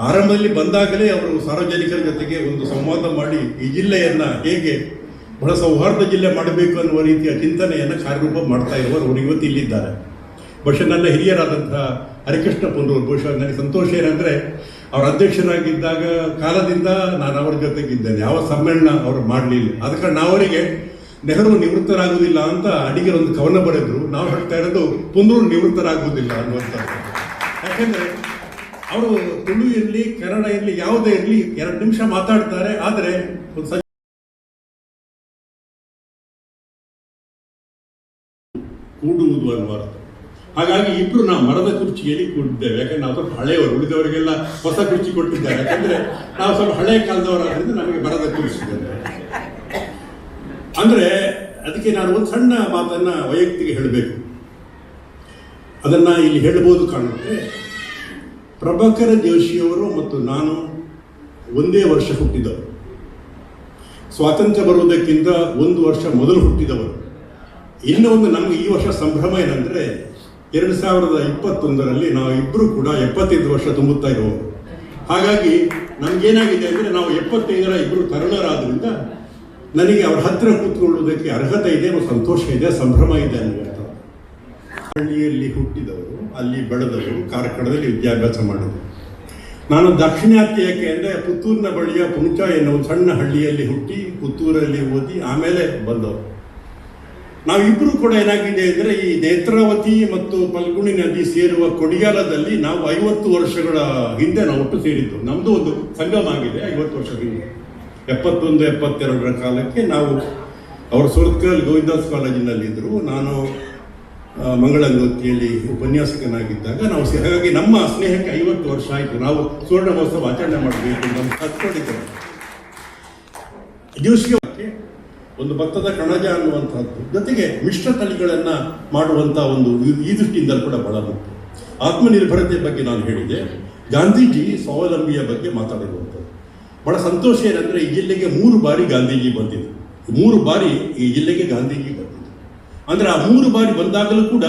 S9: ಆರಂಭದಲ್ಲಿ ಬಂದಾಗಲೇ ಅವರು ಸಾರ್ವಜನಿಕರ ಜೊತೆಗೆ ಒಂದು ಸಂವಾದ ಮಾಡಿ ಈ ಜಿಲ್ಲೆಯನ್ನು ಹೇಗೆ ಬಹಳ ಸೌಹಾರ್ದ ಜಿಲ್ಲೆ ಮಾಡಬೇಕು ಅನ್ನುವ ರೀತಿಯ ಚಿಂತನೆಯನ್ನು ಕಾರ್ಯರೂಪ ಮಾಡ್ತಾ ಇರುವರು ಅವರು ಇವತ್ತು ಇಲ್ಲಿದ್ದಾರೆ. ಬಹುಶಃ ನನ್ನ ಹಿರಿಯರಾದಂತಹ ಹರಿಕೃಷ್ಣ ಪುಂಡೂರು, ಬಹುಶಃ ನನಗೆ ಸಂತೋಷ ಏನಂದರೆ ಅವರ ಅಧ್ಯಕ್ಷರಾಗಿದ್ದಾಗ ಕಾಲದಿಂದ ನಾನು ಅವರ ಜೊತೆಗಿದ್ದೇನೆ. ಯಾವ ಸಮ್ಮೇಳನ ಅವರು ಮಾಡಲಿಲ್ಲ. ಆದ ಕಾರಣ ಅವರಿಗೆ ನೆಹರು ನಿವೃತ್ತರಾಗುವುದಿಲ್ಲ ಅಂತ ಅಡಿಗೆ ಒಂದು ಕವನ ಬರೆದ್ರು. ನಾವು ಹೇಳ್ತಾ ಇರೋದು ಪುನರು ನಿವೃತ್ತರಾಗುವುದಿಲ್ಲ ಅನ್ನುವಂಥದ್ದು. ಯಾಕೆಂದರೆ ಅವರು ತುಳು ಇರಲಿ, ಕನ್ನಡ ಇರಲಿ, ಯಾವುದೇ ಇರಲಿ 2 ನಿಮಿಷ ಮಾತಾಡ್ತಾರೆ. ಆದರೆ ಒಂದು ಕೂಡುವುದು ಅನ್ನುವರ್ಥ. ಹಾಗಾಗಿ ಇಬ್ರು ನಾವು ಮರದ ಕುರ್ಚಿಯಲ್ಲಿ ಕೂಡಿದ್ದೇವೆ. ಯಾಕಂದ್ರೆ ನಾವು ಸ್ವಲ್ಪ ಹಳೆಯವರು, ಉಳಿದವರಿಗೆಲ್ಲ ಹೊಸ ಕುರ್ಚಿ ಕೊಟ್ಟಿದ್ದಾರೆ. ಯಾಕಂದ್ರೆ ನಾವು ಸ್ವಲ್ಪ ಹಳೆಯ ಕಾಲದವರಾದ್ರಿಂದ ನಮಗೆ ಮರದ ಕುರ್ಚಿ ಅಂದ್ರೆ ಅದಕ್ಕೆ ನಾನು ಒಂದು ಸಣ್ಣ ಮಾತನ್ನ ವೈಯಕ್ತಿಕ ಹೇಳಬೇಕು. ಅದನ್ನ ಇಲ್ಲಿ ಹೇಳಬಹುದು ಕಾಣುತ್ತೆ. ಪ್ರಭಾಕರ ಜೋಶಿಯವರು ಮತ್ತು ನಾನು ಒಂದೇ ವರ್ಷ ಹುಟ್ಟಿದವರು. ಸ್ವಾತಂತ್ರ್ಯ ಬರುವುದಕ್ಕಿಂತ 1 ವರ್ಷ ಮೊದಲು ಹುಟ್ಟಿದವರು. ಇನ್ನೂ ಒಂದು ನಮಗೆ ಈ ವರ್ಷ ಸಂಭ್ರಮ ಏನಂದ್ರೆ 2021ರಲ್ಲಿ ನಾವು ಇಬ್ಬರು ಕೂಡ 75 ವರ್ಷ ತುಂಬುತ್ತಾ ಇರುವವರು. ಹಾಗಾಗಿ ನಮಗೇನಾಗಿದೆ ಅಂದರೆ ನಾವು 75ರ ಇಬ್ಬರು ತರುಣರಾದ್ರಿಂದ ನನಗೆ ಅವ್ರ ಹತ್ತಿರ ಕೂತ್ಕೊಳ್ಳುವುದಕ್ಕೆ ಅರ್ಹತೆ ಇದೆ, ಸಂತೋಷ ಇದೆ, ಸಂಭ್ರಮ ಇದೆ ಅನ್ನುವಂಥ. ಹಳ್ಳಿಯಲ್ಲಿ ಹುಟ್ಟಿದವರು, ಅಲ್ಲಿ ಬೆಳೆದವರು, ಕಾರ್ಕಳದಲ್ಲಿ ವಿದ್ಯಾಭ್ಯಾಸ ಮಾಡಿದರು. ನಾನು ದಾಕ್ಷಿಣಾತ್ಯ ಯಾಕೆ ಅಂದರೆ ಪುತ್ತೂರಿನ ಬಳಿಯ ಪುಣಚ ಎನ್ನುವ ಸಣ್ಣ ಹಳ್ಳಿಯಲ್ಲಿ ಹುಟ್ಟಿ ಪುತ್ತೂರಲ್ಲಿ ಓದಿ ಆಮೇಲೆ ಬಂದವರು. ನಾವಿಬ್ಬರು ಕೂಡ ಏನಾಗಿದೆ ಅಂದರೆ ಈ ನೇತ್ರಾವತಿ ಮತ್ತು ಫಲ್ಗುಣಿ ನದಿ ಸೇರುವ ಕೊಡಿಯಾಲದಲ್ಲಿ ನಾವು 50 ವರ್ಷಗಳ ಹಿಂದೆ ನಾವು ಒಟ್ಟು ಸೇರಿದ್ದು. ನಮ್ಮದು ಒಂದು ಸಂಗಮ ಆಗಿದೆ 50 ವರ್ಷದ ಹಿಂದೆ. 71, 72ರ ಕಾಲಕ್ಕೆ ನಾವು ಅವರು ಸುರತ್ಕಲ್ ಗೋವಿಂದಾಸ್ ಕಾಲೇಜಿನಲ್ಲಿದ್ದರು. ನಾನು ಮಂಗಳಂಗೋತಿಯಲ್ಲಿ ಉಪನ್ಯಾಸಕನಾಗಿದ್ದಾಗ ನಾವು ಹಾಗಾಗಿ ನಮ್ಮ ಸ್ನೇಹಕ್ಕೆ 50 ವರ್ಷ ಆಯಿತು. ನಾವು ಸುವರ್ಣ ಮಹೋತ್ಸವ ಆಚರಣೆ ಮಾಡಬೇಕು ಅಂತ ಹತ್ಕೊಂಡಿದ್ದೇವೆ. ಜೋಶಿಗೆ ಒಂದು ಭತ್ತದ ಕಣಜ ಅನ್ನುವಂಥದ್ದು, ಜೊತೆಗೆ ಮಿಶ್ರ ತಳಿಗಳನ್ನು ಮಾಡುವಂಥ ಒಂದು ಈ ದೃಷ್ಟಿಯಿಂದ ಕೂಡ ಬಹಳ ಮುಖ್ಯ. ಆತ್ಮನಿರ್ಭರತೆ ಬಗ್ಗೆ ನಾನು ಹೇಳಿದೆ. ಗಾಂಧೀಜಿ ಸ್ವಾವಲಂಬಿಯ ಬಗ್ಗೆ ಮಾತಾಡಿರುವಂಥದ್ದು ಬಹಳ ಸಂತೋಷ ಏನಂದರೆ ಈ ಜಿಲ್ಲೆಗೆ 3 ಬಾರಿ ಗಾಂಧೀಜಿ ಬಂದಿದ್ದು. 3 ಬಾರಿ ಈ ಜಿಲ್ಲೆಗೆ ಗಾಂಧೀಜಿ ಬಂದಿದ್ದು ಅಂದರೆ ಆ 3 ಬಾರಿ ಬಂದಾಗಲೂ ಕೂಡ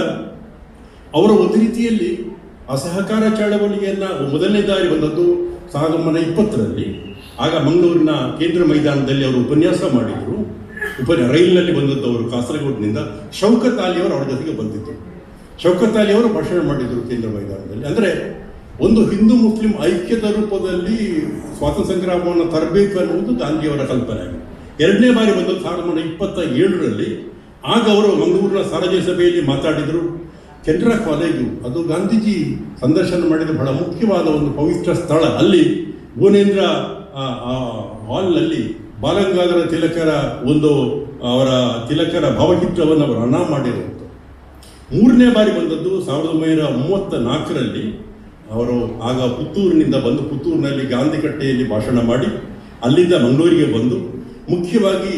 S9: ಅವರ ಒಂದು ರೀತಿಯಲ್ಲಿ ಅಸಹಕಾರ ಚಳವಳಿಯನ್ನು ಮೊದಲನೇ ದಾರಿ ಬಂದದ್ದು 1920ರಲ್ಲಿ. ಆಗ ಮಂಗಳೂರಿನ ಕೇಂದ್ರ ಮೈದಾನದಲ್ಲಿ ಅವರು ಉಪನ್ಯಾಸ ಮಾಡಿದರು. ರೈಲಿನಲ್ಲಿ ಬಂದದ್ದು ಅವರು ಕಾಸರಗೋಡಿನಿಂದ. ಶೌಕತ್ ಅಲಿ ಅವರು ಅವರ ಜೊತೆಗೆ ಬಂದಿದ್ದರು. ಶೌಕತ್ ಅಲಿ ಅವರು ಭಾಷಣ ಮಾಡಿದರು ಕೇಂದ್ರ ಮೈದಾನದಲ್ಲಿ. ಅಂದರೆ ಒಂದು ಹಿಂದೂ ಮುಸ್ಲಿಂ ಐಕ್ಯದ ರೂಪದಲ್ಲಿ ಸ್ವಾತಂತ್ರ್ಯ ಸಂಗ್ರಾಮವನ್ನು ತರಬೇಕು ಅನ್ನುವುದು ಗಾಂಧಿಯವರ ಕಲ್ಪನೆ ಆಗಿದೆ. 2ನೇ ಬಾರಿ ಬಂದದ್ದು 1927ರಲ್ಲಿ. ಆಗ ಅವರು ಮಂಗಳೂರಿನ ಸಾರ್ವಜನಿಕ ಸಭೆಯಲ್ಲಿ ಮಾತಾಡಿದರು. ಕೆನರಾ ಕಾಲೇಜು ಅದು ಗಾಂಧೀಜಿ ಸಂದರ್ಶನ ಮಾಡಿದ ಬಹಳ ಮುಖ್ಯವಾದ ಒಂದು ಪವಿತ್ರ ಸ್ಥಳ. ಅಲ್ಲಿ ಭುವನೇಂದ್ರ ಹಾಲ್ನಲ್ಲಿ ಬಾಲಗಂಗಾಧರ ತಿಲಕರ ಒಂದು ಅವರ ತಿಲಕರ ಭಾವಚಿತ್ರವನ್ನು ಅವರು ಅನಾಮ ಮಾಡಿರುವಂಥ. 3ನೇ ಬಾರಿ ಬಂದದ್ದು 1934ರಲ್ಲಿ. ಅವರು ಆಗ ಪುತ್ತೂರಿನಿಂದ ಬಂದು ಪುತ್ತೂರಿನಲ್ಲಿ ಗಾಂಧಿ ಕಟ್ಟೆಯಲ್ಲಿ ಭಾಷಣ ಮಾಡಿ ಅಲ್ಲಿಂದ ಮಂಗಳೂರಿಗೆ ಬಂದು ಮುಖ್ಯವಾಗಿ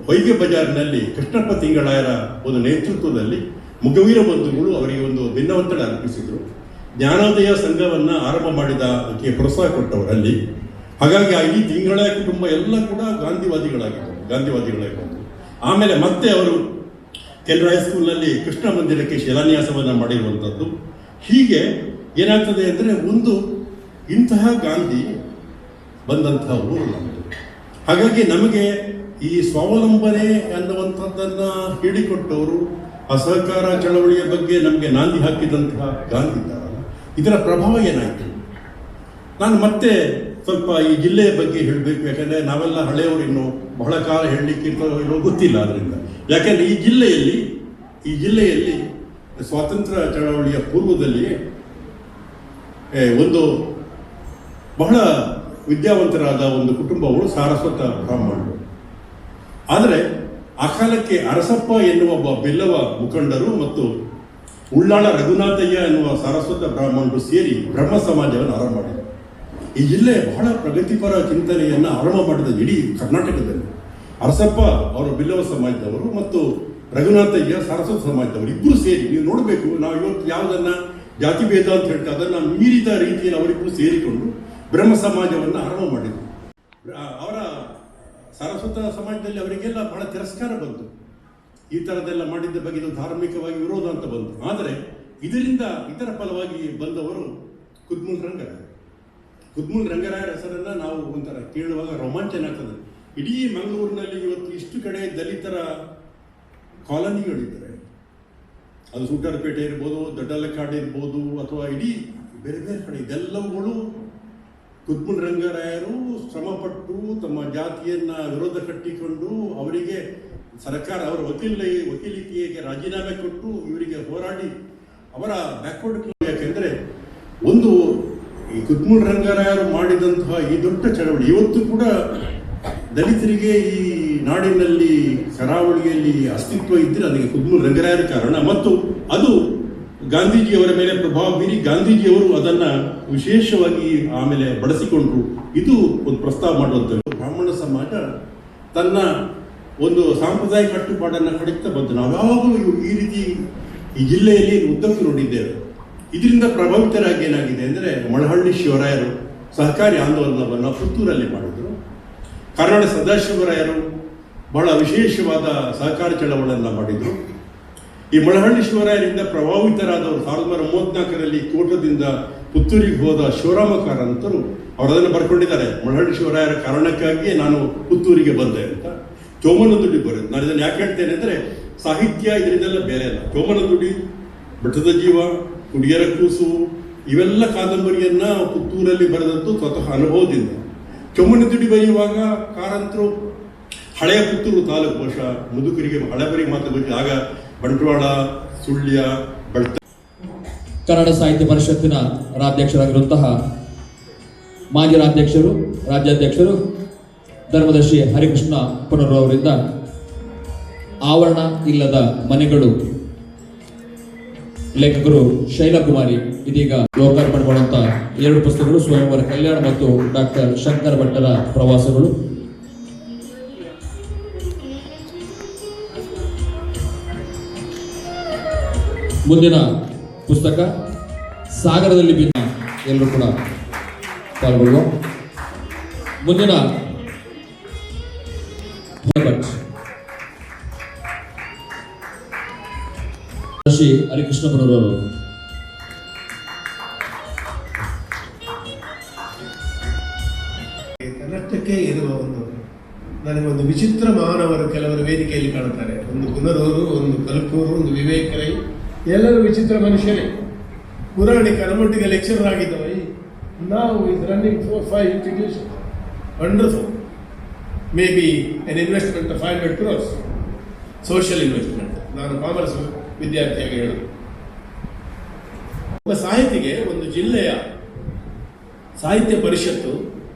S9: ಹೊಯ್ಗೆ ಬಜಾರ್ನಲ್ಲಿ ಕೃಷ್ಣಪ್ಪ ತಿಂಗಳಾಯರ ಒಂದು ನೇತೃತ್ವದಲ್ಲಿ ಮುಖವೀರ ಬಂಧುಗಳು ಅವರಿಗೆ ಒಂದು ಭಿನ್ನವೊತ್ತಡ ಅರ್ಪಿಸಿದರು. ಜ್ಞಾನೋದಯ ಸಂಘವನ್ನು ಆರಂಭ ಮಾಡಿದಕ್ಕೆ ಪ್ರೋತ್ಸಾಹ ಕೊಟ್ಟವರು ಅಲ್ಲಿ. ಹಾಗಾಗಿ ಈ ತಿಂಗಳ ಕುಟುಂಬ ಎಲ್ಲ ಕೂಡ ಗಾಂಧಿವಾದಿಗಳಾಗಿದ್ದರು. ಆಮೇಲೆ ಮತ್ತೆ ಅವರು ಕೆನರಾ ಹೈಸ್ಕೂಲ್ನಲ್ಲಿ ಕೃಷ್ಣ ಮಂದಿರಕ್ಕೆ ಶಿಲಾನ್ಯಾಸವನ್ನು ಮಾಡಿರುವಂಥದ್ದು. ಹೀಗೆ ಏನಾಗ್ತದೆ ಅಂದರೆ ಒಂದು ಇಂತಹ ಗಾಂಧಿ ಬಂದಂತಹ ಊರು ನಮ್ಮದು. ಹಾಗಾಗಿ ನಮಗೆ ಈ ಸ್ವಾವಲಂಬನೆ ಅನ್ನುವಂಥದ್ದನ್ನು ಹೇಳಿಕೊಟ್ಟವರು, ಅಸಹಕಾರ ಚಳವಳಿಯ ಬಗ್ಗೆ ನಮಗೆ ನಾಂದಿ ಹಾಕಿದಂತಹ ಗಾಂಧಿ ಇದ್ದಾರಲ್ಲ, ಇದರ ಪ್ರಭಾವ ಏನಾಯಿತು? ನಾನು ಮತ್ತೆ ಸ್ವಲ್ಪ ಈ ಜಿಲ್ಲೆಯ ಬಗ್ಗೆ ಹೇಳಬೇಕು. ಯಾಕಂದರೆ ನಾವೆಲ್ಲ ಹಳೆಯವರು ಇನ್ನೂ ಬಹಳ ಕಾಲ ಹೇಳಲಿಕ್ಕೆ ಇರೋ ಗೊತ್ತಿಲ್ಲ. ಅದರಿಂದ ಯಾಕೆಂದರೆ ಈ ಜಿಲ್ಲೆಯಲ್ಲಿ ಸ್ವಾತಂತ್ರ್ಯ ಚಳವಳಿಯ ಪೂರ್ವದಲ್ಲಿ ಒಂದು ಬಹಳ ವಿದ್ಯಾವಂತರಾದ ಒಂದು ಕುಟುಂಬಗಳು ಸಾರಸ್ವತ ಬ್ರಾಹ್ಮಣರು. ಆದರೆ ಆ ಕಾಲಕ್ಕೆ ಅರಸಪ್ಪ ಎನ್ನುವ ಒಬ್ಬ ಬಿಲ್ಲವ ಮುಖಂಡರು ಮತ್ತು ಉಳ್ಳಾಳ ರಘುನಾಥಯ್ಯ ಎನ್ನುವ ಸಾರಸ್ವತ ಬ್ರಾಹ್ಮಣರು ಸೇರಿ ಬ್ರಹ್ಮ ಸಮಾಜವನ್ನು ಆರಂಭ ಮಾಡಿದರು. ಈ ಜಿಲ್ಲೆ ಬಹಳ ಪ್ರಗತಿಪರ ಚಿಂತನೆಯನ್ನು ಆರಂಭ ಮಾಡಿದ ಇಡೀ ಕರ್ನಾಟಕದಲ್ಲಿ. ಅರಸಪ್ಪ ಅವರು ಬಿಲ್ಲವ ಸಮಾಜದವರು ಮತ್ತು ರಘುನಾಥಯ್ಯ ಸಾರಸ್ವತ ಸಮಾಜದವರು ಇಬ್ಬರು ಸೇರಿ, ನೀವು ನೋಡಬೇಕು, ನಾವು ಇವತ್ತು ಯಾವುದನ್ನು ಜಾತಿ ಭೇದ ಅಂತ ಹೇಳ್ತಾ ಅದನ್ನು ಮೀರಿದ ರೀತಿಯಲ್ಲಿ ಅವರಿಬ್ಬರು ಸೇರಿಕೊಂಡು ಬ್ರಹ್ಮ ಸಮಾಜವನ್ನು ಆರಂಭ ಮಾಡಿದರು. ಅವರ ಸಾರಸ್ವತ ಸಮಾಜದಲ್ಲಿ ಅವರಿಗೆಲ್ಲ ಬಹಳ ತಿರಸ್ಕಾರ ಬಂತು. ಈ ಥರದ್ದೆಲ್ಲ ಮಾಡಿದ್ದ ಬಗ್ಗೆ ಇದು ಧಾರ್ಮಿಕವಾಗಿ ವಿರೋಧ ಅಂತ ಬಂತು. ಆದರೆ ಇದರಿಂದ ಇದರ ಫಲವಾಗಿ ಬಂದವರು ಕುದ್ಮುಲ್ ರಂಗರಾಯರ ಹೆಸರನ್ನು ನಾವು ಒಂಥರ ಕೇಳುವಾಗ ರೋಮಾಂಚನ ಆಗ್ತದೆ. ಇಡೀ ಮಂಗಳೂರಿನಲ್ಲಿ ಇವತ್ತು ಇಷ್ಟು ಕಡೆ ದಲಿತರ ಕಾಲೋನಿಗಳಿದ್ದಾರೆ. ಅದು ಸೂಟರ್ಪೇಟೆ ಇರ್ಬೋದು, ದೊಡ್ಡಲಕಾಡು ಇರ್ಬೋದು, ಅಥವಾ ಇಡೀ ಬೇರೆ ಬೇರೆ ಕಡೆ ಇದೆಲ್ಲವುಗಳು ಕುತ್ಮುಲ್ ರಂಗರಾಯರು ಶ್ರಮಪಟ್ಟು ತಮ್ಮ ಜಾತಿಯನ್ನ ವಿರೋಧ ಕಟ್ಟಿಕೊಂಡು ಅವರಿಗೆ ಸರ್ಕಾರ ಅವರ ವಕೀಲಿಕೆಗೆ ರಾಜೀನಾಮೆ ಕೊಟ್ಟು ಇವರಿಗೆ ಹೋರಾಡಿ ಅವರ ಬ್ಯಾಕ್ವರ್ಡ್. ಯಾಕೆಂದರೆ ಒಂದು ಈ ಕುತ್ಮುಲ್ ರಂಗರಾಯರು ಮಾಡಿದಂತಹ ಈ ದೊಡ್ಡ ಚಳವಳಿ ಇವತ್ತು ಕೂಡ ದಲಿತರಿಗೆ ಈ ನಾಡಿನಲ್ಲಿ ಕರಾವಳಿಯಲ್ಲಿ ಅಸ್ತಿತ್ವ ಇದ್ದರೆ ಅದಕ್ಕೆ ಕುತ್ಮುಲ್ ರಂಗರಾಯರ ಕಾರಣ. ಮತ್ತು ಅದು ಗಾಂಧೀಜಿಯವರ ಮೇಲೆ ಪ್ರಭಾವ ಬೀರಿ ಗಾಂಧೀಜಿಯವರು ಅದನ್ನು ವಿಶೇಷವಾಗಿ ಆಮೇಲೆ ಬಳಸಿಕೊಂಡ್ರು. ಇದು ಒಂದು ಪ್ರಸ್ತಾವ ಮಾಡುವಂಥದ್ದು. ಬ್ರಾಹ್ಮಣ ಸಮಾಜ ತನ್ನ ಒಂದು ಸಾಂಪ್ರದಾಯಿಕ ಕಟ್ಟುಪಾಡನ್ನು ಕಡಿತಾ ಬಂತು. ನಾವು ಯಾವಾಗಲೂ ಈ ರೀತಿ ಈ ಜಿಲ್ಲೆಯಲ್ಲಿ ಉದ್ದಕ್ಕೂ ನೋಡಿದ್ದೇವೆ. ಇದರಿಂದ ಪ್ರಭಾವಿತರಾಗಿ ಏನಾಗಿದೆ ಅಂದರೆ ಮಳಹಳ್ಳಿ ಶಿವರಾಯರು ಸಹಕಾರಿ ಆಂದೋಲನವನ್ನು ಪುತ್ತೂರಲ್ಲಿ ಮಾಡಿದರು. ಕರ್ನಾಡ ಸದಾಶಿವರಾಯರು ಬಹಳ ವಿಶೇಷವಾದ ಸಹಕಾರಿ ಚಳವಳಿಯನ್ನು ಮಾಡಿದರು. ಈ ಮಳಹಳ್ಳಿ ಶಿವರಾಯರಿಂದ ಪ್ರಭಾವಿತರಾದವರು 1934ರಲ್ಲಿ ಕೋಟದಿಂದ ಪುತ್ತೂರಿಗೆ ಹೋದ ಶಿವರಾಮ ಕಾರಂತರು ಅವರದನ್ನು ಬರ್ಕೊಂಡಿದ್ದಾರೆ. ಮಳಹಳ್ಳಿ ಶಿವರಾಯರ ಕಾರಣಕ್ಕಾಗಿಯೇ ನಾನು ಪುತ್ತೂರಿಗೆ ಬಂದೆ ಅಂತ. ಚೋಮನದುಡಿ ಬರೋದು. ನಾನು ಇದನ್ನು ಯಾಕೆ ಹೇಳ್ತೇನೆ ಅಂದರೆ ಸಾಹಿತ್ಯ ಇದರಿಂದೆಲ್ಲ ಬೇರೆ ಅಲ್ಲ. ಚೋಮನದುಡಿ, ಬೆಟ್ಟದ ಜೀವ, ಕುಡಿಯರ ಕೂಸು ಇವೆಲ್ಲ ಕಾದಂಬರಿಯನ್ನು ಪುತ್ತೂರಲ್ಲಿ ಬರೆದದ್ದು ಸ್ವತಃ ಅನುಭವದಿಂದ. ಚೊಮ್ಮನದುಡಿ ಬರೆಯುವಾಗ ಕಾರಂತರು ಹಳೆಯ ಪುತ್ತೂರು ತಾಲೂಕು ಬಹುಶಃ ಮುದುಕರಿಗೆ ಹಳೆಬರಿ ಮಾತು ಬಗ್ಗೆ ಆಗ ಬಂಟ್ವಾಳ, ಸುಳ್ಯ, ಬೆಳ್ತ.
S12: ಕನ್ನಡ ಸಾಹಿತ್ಯ ಪರಿಷತ್ತಿನ ರಾಜ್ಯಾಧ್ಯಕ್ಷರಾಗಿರುವಂತಹ ಮಾಜಿ ರಾಜ್ಯಾಧ್ಯಕ್ಷರು ಧರ್ಮದರ್ಶಿ ಹರಿಕೃಷ್ಣ ಪುನರ್ವರಿಂದ ಆವರಣ ಇಲ್ಲದ ಮನೆಗಳು ಲೇಖಕರು ಶೈಲಕುಮಾರಿ ಇದೀಗ ಲೋಕಾರ್ಪಣೆ ಮಾಡುವಂತಹ 2 ಪುಸ್ತಕಗಳು ಸ್ವಯಂವರ ಕಲ್ಯಾಣ ಮತ್ತು ಡಾಕ್ಟರ್ ಶಂಕರ ಭಟ್ಟರ ಪ್ರವಾಸಗಳು. ಮುಂದಿನ ಪುಸ್ತಕ ಸಾಗರದಲ್ಲಿ ಬಿದ್ದ. ಎಲ್ಲರೂ ಕೂಡ ಪಾಲ್ಗೊಳ್ಳುವ. ಮುಂದಿನ ಶ್ರೀ ಹರಿಕೃಷ್ಣಪುರವರು
S10: ಕನ್ನಡಕ್ಕೆ ಇರುವ ನನಗೊಂದು ವಿಚಿತ್ರ ಮಾನವರು ಕೆಲವರು ವೇದಿಕೆಯಲ್ಲಿ ಕಾಣುತ್ತಾರೆ. ಒಂದು ಪುನರೂರು, ಒಂದು ಕಲ್ಕೂರು, ಒಂದು ವಿವೇಕರೈ, ಎಲ್ಲರೂ ವಿಚಿತ್ರ ಮನುಷ್ಯರೇ. ಪುರಾಣಿಕ ನಮ್ಮೊಟ್ಟಿಗೆ ಲೆಕ್ಚರರ್ ಆಗಿದ್ದವ. ನಾವು is running 4-5 institution. Wonderful. May be N investment of 500 crores. Social investment. ನಾನು ಕಾಮರ್ಸ್ ವಿದ್ಯಾರ್ಥಿಯಾಗಿ ಹೇಳೋದು. ಒಬ್ಬ ಸಾಹಿತಿಗೆ ಒಂದು ಜಿಲ್ಲೆಯ ಸಾಹಿತ್ಯ ಪರಿಷತ್ತು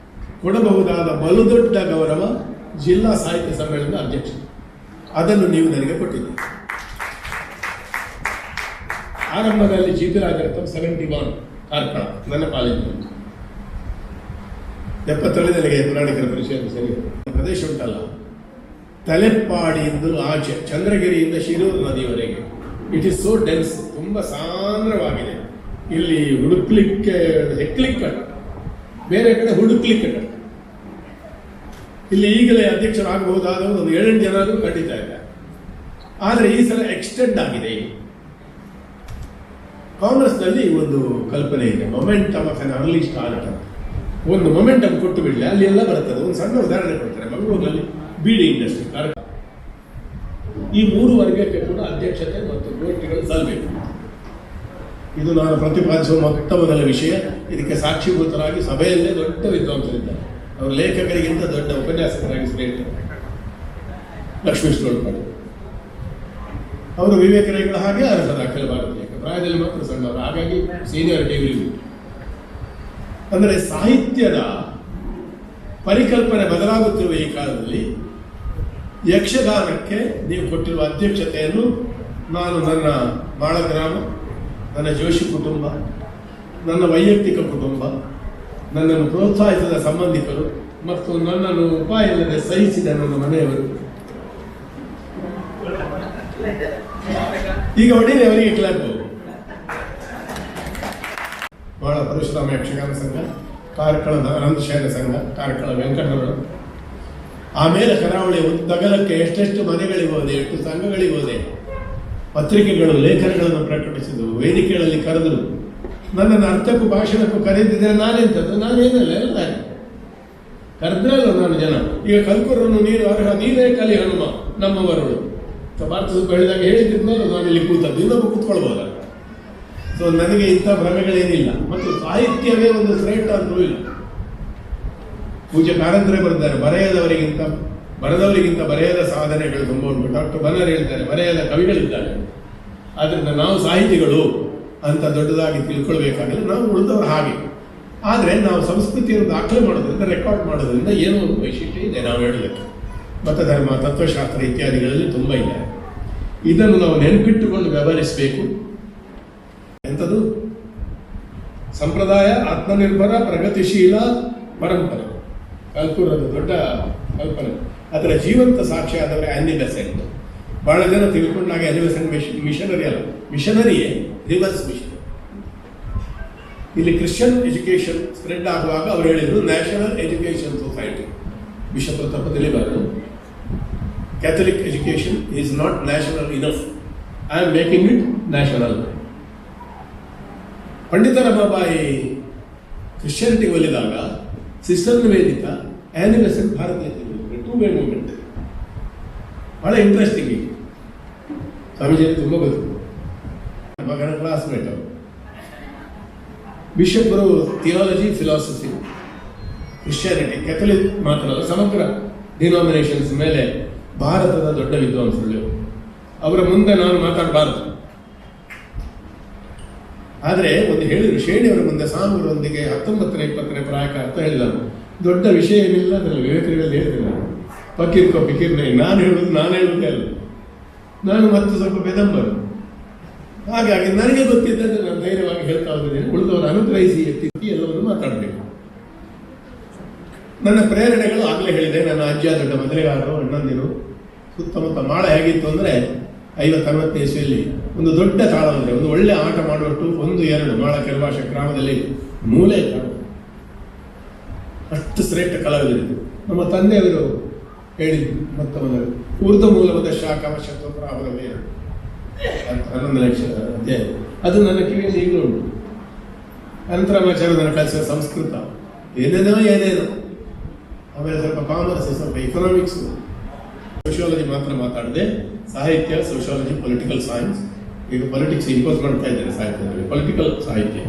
S10: ಕೊಡಬಹುದಾದ ಬಲು ದೊಡ್ಡ ಗೌರವ ಜಿಲ್ಲಾ ಸಾಹಿತ್ಯ ಸಮ್ಮೇಳನದ ಅಧ್ಯಕ್ಷ. ಅದನ್ನು ನೀವು ನನಗೆ ಕೊಟ್ಟಿದ್ದೀರಿ. ಆರಂಭದಲ್ಲಿ ಜಿ ಪಿ ರಾಜರತ್ನ 71 ಕಾರ್ಕಳ ನನ್ನ ಕಾಲೇಜಿನಲ್ಲಿ 70 ನನಗೆ ಪುರಾಣಿಕರ ಪರಿಚಯ. ಸರಿ, ಪ್ರದೇಶ ಉಂಟಲ್ಲ, ತಲೆಪ್ಪಾಡಿಯಿಂದ ಆಚೆ ಚಂದ್ರಗಿರಿಯಿಂದ ಶಿರೂರು ನದಿಯವರೆಗೆ ಇಟ್ ಈಸ್ ಸೋ ಡೆನ್ಸ್. ತುಂಬ ಸಾಂದ್ರವಾಗಿದೆ. ಇಲ್ಲಿ ಹುಡುಕ್ಲಿಕ್ಕೆ ಹೆಕ್ಲಿಕ್ಕೆ ಬೇರೆ ಕಡೆ ಹುಡುಕ್ಲಿಕ್ಕೆ ಇಲ್ಲಿ ಈಗಲೇ ಅಧ್ಯಕ್ಷರಾಗಬಹುದಾದ ಒಂದು 7 ಜನರು ಖಂಡಿತ ಇದೆ. ಆದರೆ ಈ ಸಲ ಎಕ್ಸ್ಟೆಂಡ್ ಆಗಿದೆ. ಕಾಂಗ್ರೆಸ್ನಲ್ಲಿ ಒಂದು ಕಲ್ಪನೆ ಇದೆ, momentum of an early start. ಒಂದು ಮೊಮೆಂಟಮ್ ಕೊಟ್ಟು ಬಿಡಲಿ, ಅಲ್ಲಿ ಎಲ್ಲ ಬರ್ತದೆ. ಒಂದು ಸಣ್ಣ ಉದಾಹರಣೆ ಕೊಡ್ತಾರೆ. ಮಂಗಳೂರಿನಲ್ಲಿ ಬೀಡಿ ಇಂಡಸ್ಟ್ರಿ ಈ 3 ವರ್ಗಕ್ಕೆ ಕೂಡ ಅಧ್ಯಕ್ಷತೆ ಮತ್ತು ಗೋಷ್ಠಿಗಳು ಸಲ್ಲಬೇಕು. ಇದು ನಾನು ಪ್ರತಿಪಾದಿಸುವ ಮೊದಲ ವಿಷಯ. ಇದಕ್ಕೆ ಸಾಕ್ಷೀಭೂತರಾಗಿ ಸಭೆಯಲ್ಲೇ ದೊಡ್ಡ ವಿದ್ವಾಂಸರಿದ್ದಾರೆ. ಅವರು ಲೇಖಕರಿಗಿಂತ ದೊಡ್ಡ ಉಪನ್ಯಾಸಕರಾಗಿ ಶ್ರೇಷ್ಠ ಲಕ್ಷ್ಮೀಶ್ವರ. ಅವರು ವಿವೇಕರೈಗಳ ಹಾಗೆ ಅರ್ಹರ ಅಖಿಲ ಭಾರತೀಯ ಪ್ರಾಯದಲ್ಲಿ ಮಾತ್ರ ಸಣ್ಣವರು. ಹಾಗಾಗಿ ಸೀನಿಯರ್ ಡಿಗ್ರಿ. ಅಂದರೆ ಸಾಹಿತ್ಯದ ಪರಿಕಲ್ಪನೆ ಬದಲಾಗುತ್ತಿರುವ ಈ ಕಾಲದಲ್ಲಿ ಯಕ್ಷಗಾನಕ್ಕೆ ನೀವು ಕೊಟ್ಟಿರುವ ಅಧ್ಯಕ್ಷತೆಯನ್ನು ನಾನು ನನ್ನ ಬಾಳಗ್ರಾಮ, ನನ್ನ ಜೋಶಿ ಕುಟುಂಬ, ನನ್ನ ವೈಯಕ್ತಿಕ ಕುಟುಂಬ, ನನ್ನನ್ನು ಪ್ರೋತ್ಸಾಹಿಸಿದ ಸಂಬಂಧಿಕರು ಮತ್ತು ನನ್ನನ್ನು ಉಪಾಯ ಇಲ್ಲದೆ ಸಹಿಸಿದ ನನ್ನ ಮನೆಯವರು, ಈಗ ಹೊಡೀರಿ ಅವರಿಗೆ ಕ್ಲಬ್. ಬಹಳ ಪರಶುರಾಮ ಯಕ್ಷಗಾನ ಸಂಘ, ಕಾರ್ಕಳದ ಅನಂತಶಯನ ಸಂಘ, ಕಾರ್ಕಳ ವೆಂಕಟರಮಣ, ಆಮೇಲೆ ಕರಾವಳಿಯ ತಗಲಕ್ಕೆ ಎಷ್ಟೆಷ್ಟು ಮನೆಗಳಿಗೋದೆ, ಎಷ್ಟು ಸಂಘಗಳಿಗೋದೆ, ಪತ್ರಿಕೆಗಳು ಲೇಖನಗಳನ್ನು ಪ್ರಕಟಿಸಿದವು, ವೇದಿಕೆಗಳಲ್ಲಿ ಕರೆದರು. ನನ್ನನ್ನು ಅರ್ಥಕ್ಕೂ ಭಾಷಣಕ್ಕೂ ಕರೆದಿದ್ದರೆ ನಾನೆಂಥದ್ದು? ನಾನೇನಲ್ಲ, ಎಲ್ಲ ಕರೆದ್ರಲ್ಲ ನಾನು ಜನ. ಈಗ ಕಲ್ಕೂರನ್ನು ನೀನು ಅರ್ಹ, ನೀನೇ ಕಲಿ ಹನುಮ ನಮ್ಮವರುಳು ಭಾರತ ಹೇಳಿದಾಗ ಹೇಳಿದ್ಮೇಲೆ ನಾನು ಇಲ್ಲಿ ಕೂತದ್ದು, ಇನ್ನೊಬ್ಬ ಕೂತ್ಕೊಳ್ಬೋದಲ್ಲ. ಸೊ ನನಗೆ ಇಂಥ ಭ್ರಮೆಗಳೇನಿಲ್ಲ. ಮತ್ತು ಸಾಹಿತ್ಯವೇ ಒಂದು ಶ್ರೇಷ್ಠ ಅಂದ್ರೂ ಇಲ್ಲ. ಪೂಜ್ಯ ಕಾರಂತರೇ ಬರೆದಿದ್ದಾರೆ, ಬರೆದವರಿಗಿಂತ ಬರೆಯದ ಸಾಧನೆಗಳು ತುಂಬ ಉಂಟು. ಡಾಕ್ಟರ್ ಬನ್ನರ್ ಹೇಳ್ತಾರೆ, ಬರೆಯದ ಕವಿಗಳಿದ್ದಾರೆ. ಆದ್ದರಿಂದ ನಾವು ಸಾಹಿತಿಗಳು ಅಂತ ದೊಡ್ಡದಾಗಿ ತಿಳ್ಕೊಳ್ಬೇಕಾಗಿಲ್ಲ, ನಾವು ಉಳಿದವರು ಹಾಗೆ. ಆದರೆ ನಾವು ಸಂಸ್ಕೃತಿಯನ್ನು ದಾಖಲೆ ಮಾಡೋದ್ರಿಂದ, ರೆಕಾರ್ಡ್ ಮಾಡೋದ್ರಿಂದ ಏನೋ ಒಂದು ವೈಶಿಷ್ಟ್ಯ ಇದೆ ನಾವು ಹೇಳೋದಕ್ಕೆ. ಮತ ಧರ್ಮ, ತತ್ವಶಾಸ್ತ್ರ ಇತ್ಯಾದಿಗಳಲ್ಲಿ ತುಂಬ ಇದೆ. ಇದನ್ನು ನಾವು ನೆನಪಿಟ್ಟುಕೊಂಡು ವ್ಯವಹರಿಸಬೇಕು. ಎಂಥದ್ದು? ಸಂಪ್ರದಾಯ, ಆತ್ಮನಿರ್ಭರ, ಪ್ರಗತಿಶೀಲ ಪರಂಪರೆ, ಕಲ್ಪುರದ ದೊಡ್ಡ ಕಲ್ಪನೆ. ಅದರ ಜೀವಂತ ಸಾಕ್ಷಿ ಆದವರೇ ಆ್ಯನಿ ಬೆಸೆಂಟ್. ಬಹಳ ಜನ ತಿಳ್ಕೊಂಡಾಗ ಆ್ಯನಿ ಬೆಸೆಂಟ್ ಮಿಷನರಿ ಅಲ್ಲ, ಮಿಷನರಿಯೇ ರಿವರ್ಸ್ ಮಿಷನ್. ಇಲ್ಲಿ ಕ್ರಿಶ್ಚಿಯನ್ ಎಜುಕೇಷನ್ ಸ್ಪ್ರೆಡ್ ಆಗುವಾಗ ಅವರು ಹೇಳಿದರು ನ್ಯಾಷನಲ್ ಎಜುಕೇಷನ್ ಸೊಸೈಟಿ. ಬಿಷಪ್ ತಪ್ಪದಲ್ಲಿ ಬರೋದು, Catholic education is not national enough, I am making it national. Pandita Ramabai ಕ್ರಿಶ್ಚಿಯಾನಿಟಿಗೆ ಒಲಿದಾಗ ಸಿಸ್ಟರ್ ನಿವೇದಿತ, ಆ್ಯನಿ ಬೆಸೆಂಟ್ ಭಾರತೀಯ ಟೂ ವೇ ಮೂವ್ಮೆಂಟ್. ಬಹಳ ಇಂಟ್ರೆಸ್ಟಿಂಗ್. ಈಗ ಸ್ವಾಮೀಜಿಯಲ್ಲಿ ತುಂಬ ಗೊತ್ತು, ಮಗನ ಕ್ಲಾಸ್ಮೇಟ್ ಅವರು. ಬಿಷಪ್ರು ಥಿಯಾಲಜಿ, ಫಿಲಾಸಫಿ, ಕ್ರಿಶ್ಚಿಯಾನಿಟಿ, ಕ್ಯಾಥಲಿಕ್ ಮಾತ್ರ ಅಲ್ಲ, ಸಮಗ್ರ ಡಿನಾಮಿನೇಷನ್ಸ್ ಮೇಲೆ ಭಾರತದ ದೊಡ್ಡ ವಿದ್ವಾಂಸರು. ಅವರ ಮುಂದೆ ನಾನು ಮಾತಾಡಬಾರದು. ಆದರೆ ಒಂದು ಹೇಳಿದರು, ಶೇಣಿಯವರ ಮುಂದೆ ಸಾಮೂರೊಂದಿಗೆ 19ನೇ 20ನೇ ಪ್ರಾಯಕ ಅಂತ ಹೇಳಿದರು. ದೊಡ್ಡ ವಿಷಯ ಏನಿಲ್ಲ ಅದರಲ್ಲಿ, ವಿವೇಕರಲ್ಲಿ ಹೇಳಿದ್ರು ಪಕೀರ್ಕೋ ಪಿಕೀರ್ನೇ, ನಾನು ಹೇಳುವುದೇ ಅಲ್ಲ, ನಾನು ಮತ್ತು ಸ್ವಲ್ಪ ಬೆದಂಬರು. ಹಾಗಾಗಿ ನನಗೆ ಗೊತ್ತಿದ್ದಂತೆ ನಾನು ಧೈರ್ಯವಾಗಿ ಹೇಳ್ತಾ ಹೋಗಿದ್ದೇನೆ. ಉಳಿದವರು ಅನುಗ್ರಹಿಸಿ ಎತ್ತಿ ಎಲ್ಲವನ್ನು ಮಾತಾಡಬೇಕು. ನನ್ನ ಪ್ರೇರಣೆಗಳು ಆಗಲೇ ಹೇಳಿದೆ. ನನ್ನ ಅಜ್ಜ ದೊಡ್ಡ ಮದುವೆಗಾರರು, ಅಣ್ಣಂದಿರು. ಸುತ್ತಮುತ್ತ ಮಾಳ ಹೇಗಿತ್ತು ಅಂದರೆ 50-60ನೇ ಇಸ್ವಿಯಲ್ಲಿ ಒಂದು ದೊಡ್ಡ ತಾಳ ಅಂದರೆ ಒಂದು ಒಳ್ಳೆ ಆಟ ಮಾಡುವಷ್ಟು 1-2 ಮಾಳ ಕೆಲವಾಶ ಗ್ರಾಮದಲ್ಲಿ ಮೂಲೆ ಕಾಣ, ಅಷ್ಟು ಶ್ರೇಷ್ಠ ಕಲಾವಿದರಿದ್ದು. ನಮ್ಮ ತಂದೆಯವರು ಹೇಳಿದ್ದು ಮೊತ್ತವನ್ನು ಊರ್ಧ ಮೂಲವಾದ ಶಾಖಾವಶತ್ವ ಅವರವೇ 11 ಲಕ್ಷ ಅಧ್ಯಾಯ. ಅದು ನನ್ನ ಕಿವಿಯಲ್ಲಿ ಈಗಲೂ ಉಂಟು. ಅಂತರಾಮಾಚಾರ್ಯನ ಕಲಿಸಿದ ಸಂಸ್ಕೃತ, ಏನೇನೋ. ಆಮೇಲೆ ಸ್ವಲ್ಪ ಕಾಮರ್ಸ್, ಸ್ವಲ್ಪ ಎಕನಾಮಿಕ್ಸ್, ಸೋಷಿಯಾಲಜಿ ಮಾತ್ರ ಮಾತಾಡದೆ ಸಾಹಿತ್ಯ, ಸೋಷಿಯಾಲಜಿ, ಪೊಲಿಟಿಕಲ್ ಸೈನ್ಸ್. ಈಗ ಪೊಲಿಟಿಕ್ಸ್ ಇಂಪೋಸ್ ಮಾಡ್ತಾ ಇದ್ದಾರೆ ಸಾಹಿತ್ಯದಲ್ಲಿ. ಪೊಲಿಟಿಕಲ್ ಸಾಹಿತ್ಯ,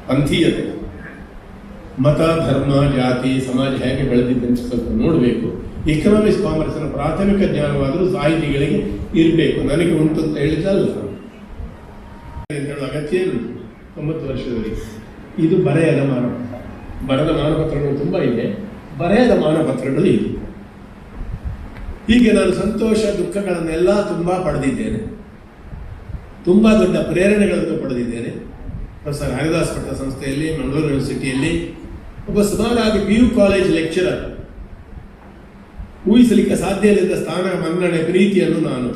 S10: ಪಂಥೀಯತೆ, ಮತ, ಧರ್ಮ, ಜಾತಿ, ಸಮಾಜ ಹೇಗೆ ಬೆಳೆದಿದೆ ಅಂತ ಸ್ವಲ್ಪ ನೋಡಬೇಕು. ಎಕನಾಮಿಕ್ಸ್, ಕಾಮರ್ಸ್ನ ಪ್ರಾಥಮಿಕ ಜ್ಞಾನವಾದರೂ ಸಾಹಿತಿಗಳಿಗೆ ಇರಬೇಕು. ನನಗೆ ಉಂಟು ಅಂತ ಹೇಳಿದ್ದಲ್ಲ ಅಂತ ಹೇಳೋ ಅಗತ್ಯ ಏನು. 9 ವರ್ಷದಲ್ಲಿ ಇದು ಬರೆಯದ ಮಾನಪತ್ರ. ಬರೆದ ಮಾನಪತ್ರಗಳು ತುಂಬ ಇದೆ, ಬರೆಯದ ಮಾನಪತ್ರಗಳು ಇದೆ. ಹೀಗೆ ನಾನು ಸಂತೋಷ ದುಃಖಗಳನ್ನೆಲ್ಲ ತುಂಬ ಪಡೆದಿದ್ದೇನೆ. ತುಂಬ ದೊಡ್ಡ ಪ್ರೇರಣೆಗಳನ್ನು ಪಡೆದಿದ್ದೇನೆ. ಪ್ರೊಫೆಸರ್ ಹರಿದಾಸ್ ಭಟ್ಟ ಸಂಸ್ಥೆಯಲ್ಲಿ, ಮಂಗಳೂರು ಯೂನಿವರ್ಸಿಟಿಯಲ್ಲಿ ಒಬ್ಬ ಸುಮಾರಾಗಿ PU ಕಾಲೇಜ್ ಲೆಕ್ಚರರ್. ಊಹಿಸಲಿಕ್ಕೆ ಸಾಧ್ಯ ಇಲ್ಲದ ಸ್ಥಾನ, ಮನ್ನಣೆ, ಪ್ರೀತಿಯನ್ನು ನಾನು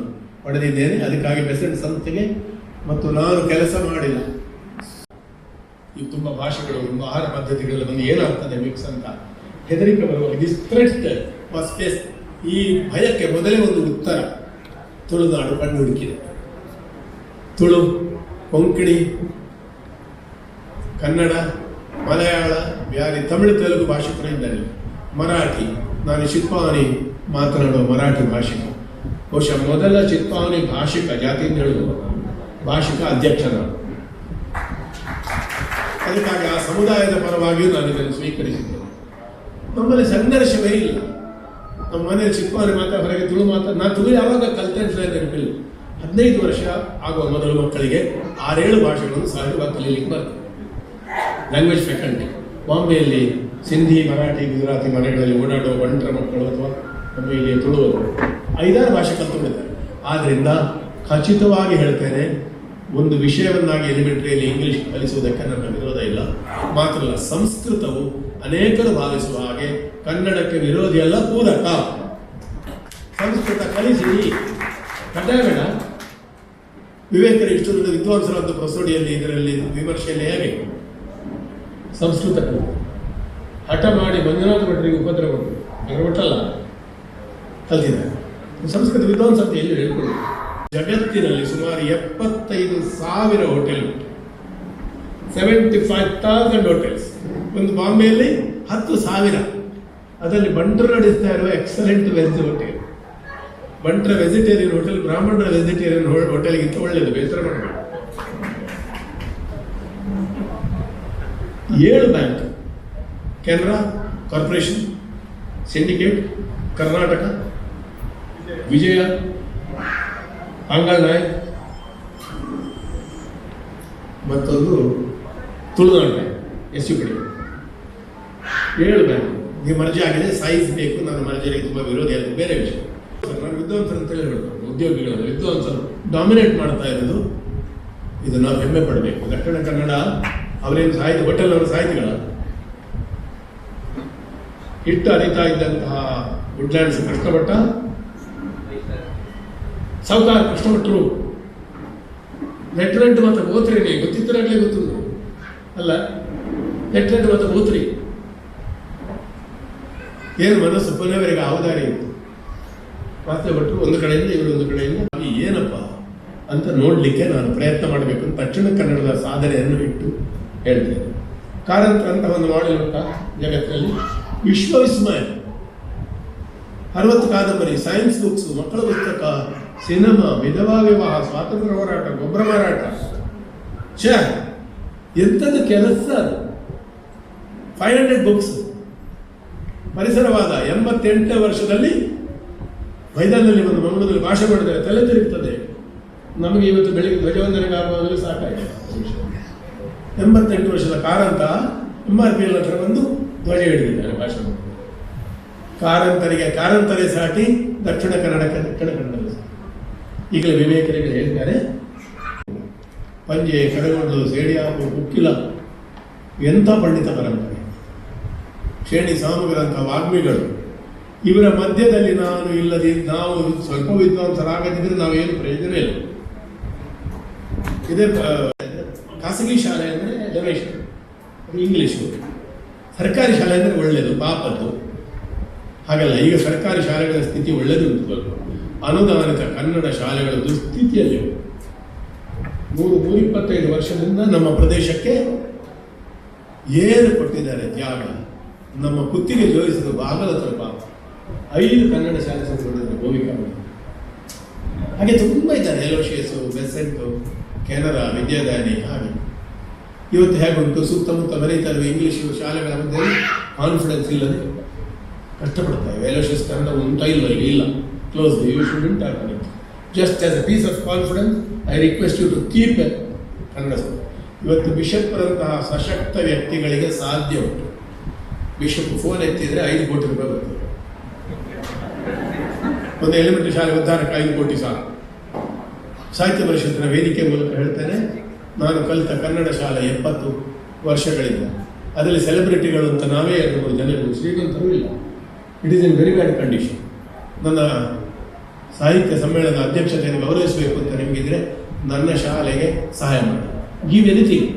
S10: ಪಡೆದಿದ್ದೇನೆ. ಅದಕ್ಕಾಗಿ ಬೆಸೆಂಟ್ ಸಂಸ್ಥೆಗೆ ಮತ್ತು ನಾನು ಕೆಲಸ ಮಾಡಿಲ್ಲ. ಈಗ ತುಂಬ ಭಾಷೆಗಳು, ತುಂಬ ಆಹಾರ ಪದ್ಧತಿಗಳೆಲ್ಲ ಬಂದು ಏನಾಗ್ತದೆ ಮಿಕ್ಸ್ ಅಂತ ಹೆದರಿಕೆ ಬರುವ ದಿಸ್ ಥ್ರೆಟ್ ವಾಸ್ ಫೇಸ್. ಈ ಭಯಕ್ಕೆ ಮೊದಲೇ ಒಂದು ಉತ್ತರ ತುಳುನಾಡು ಕಂಡು ಹುಡುಕಿದೆ. ತುಳು, ಕೊಂಕಣಿ, ಕನ್ನಡ, ಮಲಯಾಳ, ಬ್ಯಾರಿ, ತಮಿಳು, ತೆಲುಗು ಭಾಷಿಕರು ಇದ್ದಾರೆ. ಮರಾಠಿ, ನಾನು ಚಿತ್ಪಾವನಿ ಮಾತನಾಡುವ ಮರಾಠಿ ಭಾಷಿಕ. ಬಹುಶಃ ಮೊದಲ ಚಿತ್ಪಾವನಿ ಭಾಷಿಕ, ಜಾತಿಯಿಂದ ಹೇಳುವ ಭಾಷಿಕ ಅಧ್ಯಕ್ಷ ನಾನು. ಅದಕ್ಕಾಗಿ ಆ ಸಮುದಾಯದ ಪರವಾಗಿಯೂ ನಾನು ಇದನ್ನು ಸ್ವೀಕರಿಸಿದ್ದೇನೆ. ನಮ್ಮಲ್ಲಿ ಸಂಘರ್ಷವೇ ಇಲ್ಲ. ನಮ್ಮ ಮನೆಯಲ್ಲಿ ಚಿತ್ಪಾವನಿ ಮಾತ್ರ, ಹೊರಗೆ ತುಳು ಮಾತ್ರ. ನಾನು ತುಳು ಯಾವಾಗ ಕಲಿತೆ ನೆನಪಿಲ್ಲ. 15 ವರ್ಷ ಆಗುವ ಮೊದಲು ಮಕ್ಕಳಿಗೆ 6-7 ಭಾಷೆಗಳನ್ನು ಸಹಜವಾಗಿ ಕಲೀಲಿಕ್ಕೆ ಬರ್ತದೆ. ಲ್ಯಾಂಗ್ವೇಜ್ ಫ್ಯಾಕಲ್ಟಿ ಬಾಂಬೆಯಲ್ಲಿ ಸಿಂಧಿ, ಮರಾಠಿ, ಗುಜರಾತಿ ಮನೆಗಳಲ್ಲಿ ಓಡಾಡುವ ಬಂಟರ ಮಕ್ಕಳು ಅಥವಾ ನಮ್ಮ ಇಲ್ಲಿ ತುಳುವರು 5-6 ಭಾಷೆ ಕಲ್ತುಕೊಂಡಿದ್ದಾರೆ. ಆದ್ದರಿಂದ ಖಚಿತವಾಗಿ ಹೇಳ್ತೇನೆ, ಒಂದು ವಿಷಯವನ್ನಾಗಿ ಎಲಿಮೆಂಟ್ರಿಯಲ್ಲಿ ಇಂಗ್ಲಿಷ್ ಕಲಿಸುವುದಕ್ಕೆ ನನ್ನ ವಿರೋಧ ಇಲ್ಲ. ಮಾತ್ರ ಅಲ್ಲ, ಸಂಸ್ಕೃತವು ಅನೇಕರು ಭಾವಿಸುವ ಹಾಗೆ ಕನ್ನಡಕ್ಕೆ ವಿರೋಧಿಯಲ್ಲ, ಪೂರಕ. ಸಂಸ್ಕೃತ ಕಲಿಸಿ ಕಡ್ಡಾಯಬೇಡ. ವಿವೇಕರ ಇಷ್ಟು ದೊಡ್ಡ ವಿದ್ವಾಂಸರಾದ ಪ್ರಸೋಡಿಯಲ್ಲಿ, ಇದರಲ್ಲಿ ವಿಮರ್ಶೆಯಲ್ಲಿ ಹೇಗೆ ಸಂಸ್ಕೃತ ಹಠ ಮಾಡಿ ಮಂಜುನಾಥ ಭಟ್ರಿಗೆ ಉಪದ್ರ ಕೊಟ್ಟಲ್ಲ ಕಲ್ತಿದ್ದಾರೆ. ಸಂಸ್ಕೃತ ವಿದ್ವಾಂಸ ಅಂತ ಎಲ್ಲಿ ಹೇಳ್ಕೊಳ್ಳಿ. ಜಗತ್ತಿನಲ್ಲಿ ಸುಮಾರು 75,000 ಹೋಟೆಲ್, 75,000 ಹೋಟೆಲ್ಸ್. ಒಂದು ಬಾಂಬೆಯಲ್ಲಿ 10,000. ಅದರಲ್ಲಿ ಬಂಟರು ನಡೆಸ್ತಾ ಇರುವ ಎಕ್ಸಲೆಂಟ್ ವೆಜ್ ಹೋಟೆಲ್. ಬಂಟರ ವೆಜಿಟೇರಿಯನ್ ಹೋಟೆಲ್ ಬ್ರಾಹ್ಮಣರ ವೆಜಿಟೇರಿಯನ್ ಹೋಟೆಲ್ಗಿಂತ ಒಳ್ಳೆಯದು, ಬೇಸರ ಮಾಡಬೇಡ. 7 bank, Canara corporation, syndicate, Karnataka, Vijaya, Angal Nayak, ಮತ್ತೊಂದು ತುಳುನಾಡು ಬ್ಯಾಂಕ್, SU ಕಡೆ 7 ಬ್ಯಾಂಕ್. ನೀವು ಮರ್ಜಿ ಆಗಿದೆ, ಸೈಜ್ ಬೇಕು, ನಾನು ಮರ್ಜಿಗೆ ತುಂಬ ವಿರೋಧ ಇಲ್ಲ, ಬೇರೆ ವಿಷಯ. ನಾನು ವಿದ್ವಾಂಸರು ಅಂತ ಹೇಳಿ ಹೇಳ್ಬೋದು, ಉದ್ಯೋಗಿಗಳು ವಿದ್ವಾಂಸರು ಡಾಮಿನೇಟ್ ಮಾಡ್ತಾ ಇರೋದು, ಇದು ನಾವು ಹೆಮ್ಮೆ ಪಡಬೇಕು. ದಕ್ಷಿಣ ಕನ್ನಡ ಅವರೇನು ಸಾಹಿತ್ಯ ಹೋಟೆಲ್ ಅವರ ಸಾಹಿತಿಗಳ ಇಟ್ಟು ಅರಿತಾ ಇದ್ದಂತಹ ವುಡ್ಲ್ಯಾಂಡ್ಸ್ ಕೃಷ್ಣಭಟ್ಟ, ಸಾವುಕಾರ ಕೃಷ್ಣಭಟ್ರು, ಲೆಫ್ಟಿನೆಂಟ್ ಮತ್ತು ಬೋತ್ರಿ ಗೊತ್ತಿದ್ದರಾಗಲೇ ಗೊತ್ತಿಲ್ಲ ಅಲ್ಲ, ಲೆಫ್ಟಿನೆಂಟ್ ಮತ್ತು ಬೋತ್ರಿ ಏನು ಮನಸ್ಸು ಪುನವರಿಗೆ ಅವಧಾರಿ ಇತ್ತು. ಮಾತ್ರ ಭಟ್ರು ಒಂದು ಕಡೆಯಿಂದ ಇವರು ಒಂದು ಕಡೆಯಿಂದ ಏನಪ್ಪ ಅಂತ ನೋಡಲಿಕ್ಕೆ ನಾನು ಪ್ರಯತ್ನ ಮಾಡಬೇಕು ಅಂತ ದಕ್ಷಿಣ ಕನ್ನಡದ ಸಾಧನೆಯನ್ನು ಇಟ್ಟು ಹೇಳ್ತೇನೆ. ಕಾರಂತರ ಅಂತ ಒಂದು ಮಾಡಿರುವಂಥ ಜಗತ್ತಿನಲ್ಲಿ ವಿಶ್ವವಿಸ್ಮಯ 60 ಕಾದಂಬರಿ, ಸೈನ್ಸ್ ಬುಕ್ಸ್, ಮಕ್ಕಳ ಪುಸ್ತಕ, ಸಿನಿಮಾ, ವಿಧವಾ ವಿವಾಹ, ಸ್ವಾತಂತ್ರ್ಯ ಹೋರಾಟ, ಗೊಬ್ಬರ ಮಾರಾಟ, ಎಂಥದ್ದು ಕೆಲಸ ಅದು. 500 ಬುಕ್ಸ್. ಪರಿಸರವಾದ 88ನೇ ವರ್ಷದಲ್ಲಿ ಮೈದಾನದಲ್ಲಿ ಒಂದು ಮಂಗಳೂರಲ್ಲಿ ಭಾಷೆ ಮಾಡಿದರೆ ತಲೆ ತಿರುಗ್ತದೆ. ನಮಗೆ ಇವತ್ತು ಬೆಳಿಗ್ಗೆ ಧ್ವಜವಂದನೆಗೆ ಆಗುವಾಗಲೂ ಸಾಕಾಗಿದೆ. 88 ವರ್ಷದ ಕಾರಂತ MRPL ಹತ್ರ ಬಂದು ಧ್ವಜ ಹಿಡಿದಿದ್ದಾರೆ ಭಾಷಣ. ಕಾರಂತರೇ ಸಾಟಿ, ದಕ್ಷಿಣ ಕನ್ನಡದಲ್ಲಿ ಈಗಲೇ ವಿವೇಕರಿಗೆ ಹೇಳ್ತಾರೆ, ಪಂಜೆ, ಕಡಗೊಂಡು, ಸೇಡಿಯಾಪು, ಉಕ್ಕಿಲ, ಎಂಥ ಪಂಡಿತ ಪರಂಪರೆ, ಶ್ರೇಣಿ ಸಾಮುಗರಂಥ ವಾಗ್ಮಿಗಳು, ಇವರ ಮಧ್ಯದಲ್ಲಿ ನಾವು ಸ್ವಲ್ಪ ವಿದ್ವಾಂಸರಾಗದಿದ್ರೆ ನಾವೇನು ಪ್ರಯೋಜನ ಇಲ್ಲ. ಇದೇ ಖಾಸಗಿ ಶಾಲೆ ಅಂದರೆ ಡೊನೇಷನ್, ಇಂಗ್ಲೀಷು. ಸರ್ಕಾರಿ ಶಾಲೆ ಅಂದರೆ ಒಳ್ಳೆಯದು, ಪಾಪದ್ದು. ಹಾಗಲ್ಲ, ಈಗ ಸರ್ಕಾರಿ ಶಾಲೆಗಳ ಸ್ಥಿತಿ ಒಳ್ಳೆಯದು ಉಂಟು. ಅನುದಾನಿತ ಕನ್ನಡ ಶಾಲೆಗಳ ದುಸ್ಥಿತಿಯಲ್ಲಿ 125 ವರ್ಷದಿಂದ ನಮ್ಮ ಪ್ರದೇಶಕ್ಕೆ ಏನು ಕೊಟ್ಟಿದ್ದಾರೆ ತ್ಯಾಗ. ನಮ್ಮ ಕುತ್ತಿಗೆ ಜೋಡಿಸಿದ ಬಾಗಲ ತಲುಪ 5 ಕನ್ನಡ ಶಾಲೆ ಸಂಸ್ಥೆಗಳಿದ್ದಾರೆ, ಭೂಮಿಕಾ. ಹಾಗೆ ತುಂಬ ಇದ್ದಾರೆ, ಎಲೋಶಿಯಸು, ಬೆಸೆಂಟು, ಕೆನರಾ, ವಿದ್ಯಾದಾನಿ. ಹಾಗೆ ಇವತ್ತು ಹೇಗುಂಟು, ಸುತ್ತಮುತ್ತ ಬರೀತಾ ಇರುವ ಇಂಗ್ಲೀಷು ಶಾಲೆಗಳ ಮಧ್ಯೆ ಕಾನ್ಫಿಡೆನ್ಸ್ ಇಲ್ಲದೆ ಕಷ್ಟಪಡ್ತಾರೆ. ಎಲೋಶಿಯಸ್ ಕನ್ನಡ ಉಂಟಾ ಇಲ್ವ? ಇಲ್ಲ, close. You shouldn't talk about it. Just as a piece of confidence I request you to keep Kannada. ಇವತ್ತು ಬಿಷಪ್ರಂತಹ ಸಶಕ್ತ ವ್ಯಕ್ತಿಗಳಿಗೆ ಸಾಧ್ಯ ಉಂಟು. ಬಿಷಪ್ ಫೋನ್ ಎತ್ತಿದ್ರೆ 5 ಕೋಟಿ ರೂಪಾಯಿ ಬರ್ತದೆ. ಒಂದು ಎಲಿಮೆಂಟರಿ ಶಾಲೆ ಉದ್ಧಾರಕ್ಕೆ 5 ಕೋಟಿ ಸಾಕು. ಸಾಹಿತ್ಯ ಪರಿಷತ್ತಿನ ವೇದಿಕೆ ಮೂಲಕ ಹೇಳ್ತೇನೆ, ನಾನು ಕಲಿತ ಕನ್ನಡ ಶಾಲೆ 70 ವರ್ಷಗಳಿಂದ ಅದರಲ್ಲಿ ಸೆಲೆಬ್ರಿಟಿಗಳು ಅಂತ ನಾವೇ 2-3 ಜನರು, ಶ್ರೀಮಂತರು ಇಲ್ಲ. It is in very bad condition. ನನ್ನ ಸಾಹಿತ್ಯ ಸಮ್ಮೇಳನದ ಅಧ್ಯಕ್ಷತೆಯನ್ನು ಗೌರವಿಸಬೇಕು ಅಂತ ನಿಮಗಿದ್ರೆ ನನ್ನ ಶಾಲೆಗೆ ಸಹಾಯ ಮಾಡಿ. Give anything.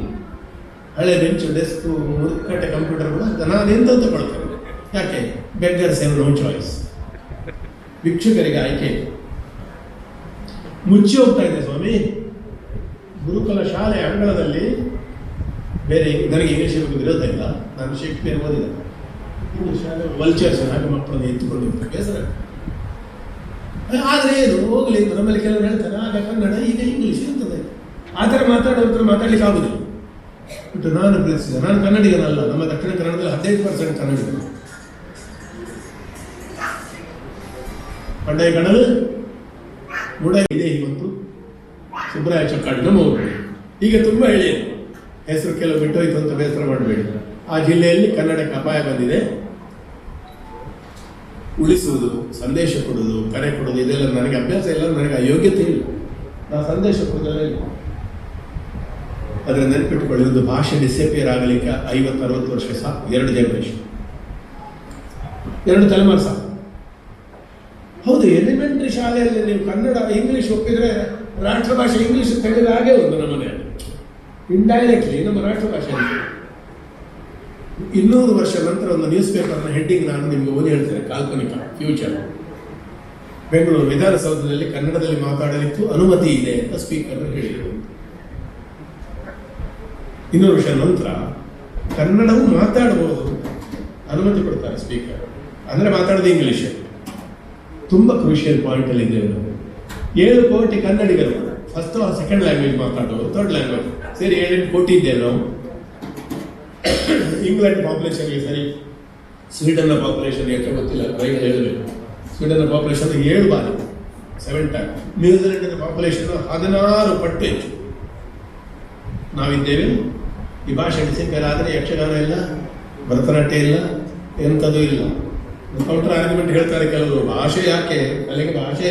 S10: ಹಳೆ ಬೆಂಚು, ಡೆಸ್ಕು, ಮುರುಕಟ್ಟೆ ಕಂಪ್ಯೂಟರ್ಗಳು ನಾನೆಂತ ತಗೊಳ್ತೇನೆ. ಯಾಕೆ? Beggars have no choice. ಭಿಕ್ಷುಕರಿಗೆ ಆಯ್ಕೆ ಮುಚ್ಚಿ ಹೋಗ್ತಾ ಇದೆ ಸ್ವಾಮಿ. ಗುರುಕುಲ ಶಾಲೆ ಅಂಗಳದಲ್ಲಿ ಬೇರೆ, ನನಗೆ ಇಂಗ್ಲೀಷ್ ಬಗ್ಗೆ ವಿರೋಧ ಇಲ್ಲ, ನಾನು ಶೇಕ್ಸ್ಪಿಯರ್ ಓದಿಲ್ಲ. ಇಂಗ್ಲೀಷ್ ಶಾಲೆ ವಲ್ಚರ್ಸ್ ಹಾಗೆ ಮಕ್ಕಳನ್ನು ಎತ್ತುಕೊಂಡಿರ್ತಾರೆ, ಬೇಸರ. ಆದರೆ ಏನು ಹೋಗಲಿ, ನಮ್ಮಲ್ಲಿ ಕೆಲವರು ಹೇಳ್ತಾರೆ ಆಗ ಕನ್ನಡ, ಈಗ ಇಂಗ್ಲೀಷ್ ಇರ್ತದೆ. ಆ ಥರ ಮಾತಾಡಲಿಕ್ಕೆ ಆಗುದಿಲ್ಲ. ಬಟ್ ನಾನು ಪ್ರೀತಿಸಿದೆ, ನಾನು ಕನ್ನಡಿಗನಲ್ಲ. ನಮ್ಮ ದಕ್ಷಿಣ ಕನ್ನಡದಲ್ಲಿ 15% ಕನ್ನಡಿಗರು. ಪಂಡಾಯ ಕಣಲು ಮೂಡ ಇದೆ. ಇವತ್ತು ಸುಬ್ರಾಯ ಚಕ್ಕಾಡಿನ ಮೌರ್ಯ. ಈಗ ತುಂಬ ಹೇಳಿದ್ರು, ಹೆಸರು ಕೆಲವು ಬಿಟ್ಟೋಯ್ತು ಅಂತ ಬೇಸರ ಮಾಡಬೇಡಿ. ಆ ಜಿಲ್ಲೆಯಲ್ಲಿ ಕನ್ನಡಕ್ಕೆ ಅಪಾಯ ಬಂದಿದೆ. ಉಳಿಸುವುದು, ಸಂದೇಶ ಕೊಡುವುದು, ಕರೆ ಕೊಡುವುದು, ಇದೆಲ್ಲ ನನಗೆ ಅಭ್ಯಾಸ ಇಲ್ಲ, ನನಗೆ ಆ ಯೋಗ್ಯತೆ ಇಲ್ಲ. ನಾವು ಸಂದೇಶ ಕೊಡೋದಲ್ಲ ಇಲ್ಲ. ಅದರ ನೆನಪಿಟ್ಟುಕೊಳ್ಳಿ, ಒಂದು ಭಾಷೆ ಡಿಸಪಿಯರ್ ಆಗಲಿಕ್ಕೆ 50-60 ವರ್ಷ ಸಾಕು. 2 ಜನರೇಷನ್, 2 ತಲೆಮಾರು ಸಾಕು. ಹೌದು, ಎಲಿಮೆಂಟ್ರಿ ಶಾಲೆಯಲ್ಲಿ ನೀವು ಕನ್ನಡ ಇಂಗ್ಲೀಷ್ ಒಪ್ಪಿದ್ರೆ ರಾಷ್ಟ್ರ ಭಾಷೆ ಇಂಗ್ಲೀಷ್ ತೆಗೆದ ಹಾಗೆ ಒಂದು ನಮ್ಮನೆ ಇಂಡೈರೆಕ್ಟ್ಲಿ ನಮ್ಮ ರಾಷ್ಟ್ರ ಭಾಷೆ. 200 ವರ್ಷ ನಂತರ ಒಂದು ನ್ಯೂಸ್ ಪೇಪರ್ನ ಹೆಡ್ಡಿಂಗ್ ನಾನು ನಿಮಗೆ ಓದಿ ಹೇಳ್ತೇನೆ, ಕಾಲ್ಪನಿಕ ಫ್ಯೂಚರ್. ಬೆಂಗಳೂರು ವಿಧಾನಸೌಧದಲ್ಲಿ ಕನ್ನಡದಲ್ಲಿ ಮಾತಾಡಲಿಕ್ಕೂ ಅನುಮತಿ ಇದೆ ಅಂತ ಸ್ಪೀಕರ್ ಹೇಳಿದರು. 200 ವರ್ಷ ನಂತರ ಕನ್ನಡವು ಮಾತಾಡಬಹುದು, ಅನುಮತಿ ಕೊಡ್ತಾರೆ ಸ್ಪೀಕರ್. ಅಂದರೆ ಮಾತಾಡೋದು ಇಂಗ್ಲೀಷ್. ತುಂಬ ಕ್ರೂಷಿಯಲ್ ಪಾಯಿಂಟಲ್ಲಿ ಇದ್ದೇವೆ ನಾವು. 7 ಕೋಟಿ ಕನ್ನಡಿಗರು, ಫಸ್ಟ್ ಆರ್ ಸೆಕೆಂಡ್ ಲ್ಯಾಂಗ್ವೇಜ್ ಮಾತಾಡೋರು, ಥರ್ಡ್ ಲ್ಯಾಂಗ್ವೇಜ್ ಸೇರಿ 7-8 ಕೋಟಿ ಇದ್ದೇವೆ ನಾವು. ಇಂಗ್ಲೆಂಡ್ ಪಾಪ್ಯುಲೇಷನ್ಗೆ ಸರಿ ಸ್ವೀಡನ್ನ ಪಾಪ್ಯುಲೇಷನ್ ಎಷ್ಟು ಗೊತ್ತಿಲ್ಲ, ಕೈಗೆ ಹೇಳಬೇಕು. ಸ್ವೀಡನ್ನ ಪಾಪ್ಯುಲೇಷನ್ 7 ಬಾರಿ 7 ಟೈಮ್. ನ್ಯೂಜಿಲೆಂಡಿನ ಪಾಪ್ಯುಲೇಷನ್ 16 ಪಟ್ಟು ಹೆಚ್ಚು. ನಾವಿದ್ದೇವೆ. ಈ ಭಾಷೆ ಡಿಸಿಪ್ಲಿನ್ ಯಕ್ಷಗಾನ ಇಲ್ಲ, ಭರತನಾಟ್ಯ ಇಲ್ಲ, ಎಂಥದ್ದು ಇಲ್ಲ. ಕೌಂಟರ್ ಆರ್ಗ್ಯುಮೆಂಟ್ ಹೇಳ್ತಾರೆ ಕೆಲವರು, ಭಾಷೆ ಯಾಕೆ, ಕಲೆಗೆ ಭಾಷೆ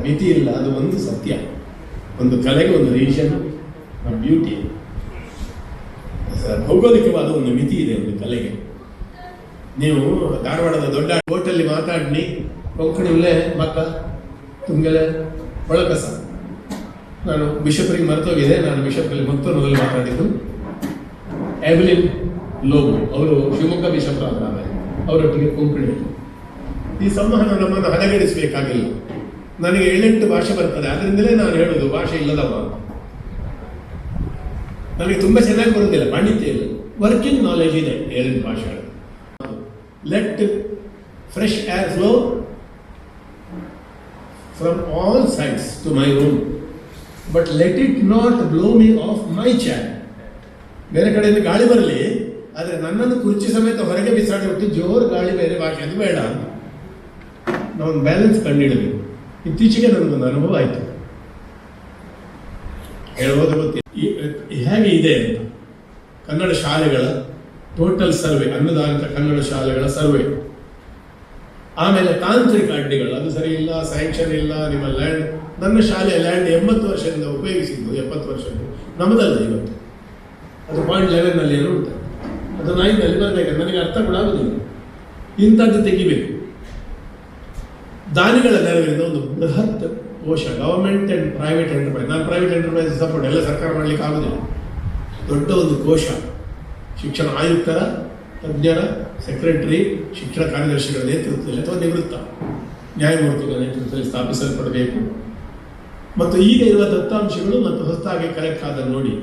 S10: ಮಿತಿ ಇಲ್ಲ. ಅದು ಒಂದು ಸತ್ಯ. ಒಂದು ಕಲೆಗೆ ಒಂದು ರೀಜನ್ ಬ್ಯೂಟಿ, ಭೌಗೋಳಿಕವಾದ ಒಂದು ಮಿತಿ ಇದೆ ಒಂದು ಕಲೆಗೆ. ನೀವು ಧಾರವಾಡದ ದೊಡ್ಡ ಕೋರ್ಟಲ್ಲಿ ಮಾತಾಡಿ ಕೊಂಕಣಿಲ್ಲೇ ಮಕ್ಕ ತುಂಗೆಲೆ ಒಳಕಸ. ನಾನು ಬಿಷಪ್ರಿಗೆ ಮರ್ತೋಗಿದೆ, ನಾನು ಬಿಷಪ್ರಲ್ಲಿ ಮೊದಲು ಮಾತಾಡಿದ್ದು. ಎವ್ಲಿನ್ ಲೋಬೋ ಅವರು ಶಿವಮೊಗ್ಗ ಬಿಷಪ್ ಆಮೇಲೆ ಅವರೊಟ್ಟಿಗೆ ಕೊಂಕಣಿ. ಈ ಸಂವಹನ ನಮ್ಮನ್ನು ಹದಗೆಡಿಸಬೇಕಾಗಿಲ್ಲ. ನನಗೆ 7-8 ಭಾಷೆ ಬರ್ತದೆ, ಅದರಿಂದಲೇ ನಾನು ಹೇಳೋದು ಭಾಷೆ ಇಲ್ಲದವ. ನನಗೆ ತುಂಬ ಚೆನ್ನಾಗಿ ಬರುವುದಿಲ್ಲ, ಪಾಂಡಿತ್ಯ ಇಲ್ಲ, ವರ್ಕಿಂಗ್ ನಾಲೆಜ್ ಇದೆ 7 ಭಾಷೆಗಳು. Let fresh air flow from all sides to my room, but let it not blow me off my chair. ಬೇರೆ ಕಡೆಯಿಂದ ಗಾಳಿ ಬರಲಿ, ಆದರೆ ನನ್ನನ್ನು ಕುರ್ಚಿ ಸಮೇತ ಹೊರಗೆ ಬಿಸಾಡಿ ಬಿಟ್ಟು ಜೋರು ಗಾಳಿ ಬೇರೆ ಭಾಷೆ ಅದು ಬೇಡ ಅಂತ ನಾವು ಬ್ಯಾಲೆನ್ಸ್ ಕಂಡುಹಿಡಬೇಕು. ಇತ್ತೀಚೆಗೆ ನನಗೊಂದು ಅನುಭವ ಆಯಿತು, ಹೇಳ್ಬೋದು ಗೊತ್ತಿಲ್ಲ ಹೇಗೆ ಇದೆ ಅಂತ. ಕನ್ನಡ ಶಾಲೆಗಳ ಟೋಟಲ್ ಸರ್ವೆ, ಅನ್ನದಾನಿತ ಕನ್ನಡ ಶಾಲೆಗಳ ಸರ್ವೆ, ಆಮೇಲೆ ತಾಂತ್ರಿಕ ಅಡ್ಡಿಗಳು, ಅದು ಸರಿ ಇಲ್ಲ, ಸ್ಯಾಂಕ್ಷನ್ ಇಲ್ಲ, ನಿಮ್ಮ ಲ್ಯಾಂಡ್. ನನ್ನ ಶಾಲೆಯ ಲ್ಯಾಂಡ್ 80 ವರ್ಷದಿಂದ ಉಪಯೋಗಿಸಿದ್ದು, 70 ವರ್ಷದ್ದು ನಮ್ಮದಲ್ಲ ಇವತ್ತು. ಅದು .11 ಏನೋ ಉಂಟು, ಅದು 9 ಬರಬೇಕು. ನನಗೆ ಅರ್ಥ ಕೂಡ ಆಗುದಿಲ್ಲ. ಇಂಥದ್ದು ತೆಗಿಬೇಕು. ದಾನಿಗಳ ನೆರವಿನಿಂದ ಒಂದು ಬೃಹತ್ ಕೋಶ, ಗವರ್ಮೆಂಟ್ ಅಂಡ್ ಪ್ರೈವೇಟ್ ಎಂಟರ್ಪ್ರೈಸ್. ನಾನು ಪ್ರೈವೇಟ್ ಎಂಟರ್ಪ್ರೈಸ್ ಸಪೋರ್ಟ್, ಎಲ್ಲ ಸರ್ಕಾರ ಮಾಡಲಿಕ್ಕೆ ಆಗುದಿಲ್ಲ. ದೊಡ್ಡ ಒಂದು ಕೋಶ, ಶಿಕ್ಷಣ ಆಯುಕ್ತರ, ತಜ್ಞರ, ಸೆಕ್ರೆಟರಿ, ಶಿಕ್ಷಣ ಕಾರ್ಯದರ್ಶಿಗಳ ನೇತೃತ್ವದಲ್ಲಿ ಅಥವಾ ನಿವೃತ್ತ ನ್ಯಾಯಮೂರ್ತಿಗಳ ನೇತೃತ್ವದಲ್ಲಿ ಸ್ಥಾಪಿಸಲ್ಪಡಬೇಕು. ಮತ್ತು ಈಗ ಇರುವ ದತ್ತಾಂಶಗಳು ಮತ್ತು ಹೊಸದಾಗಿ ಕಲೆಕ್ಟ್ ಆದನ್ನು ನೋಡಿ,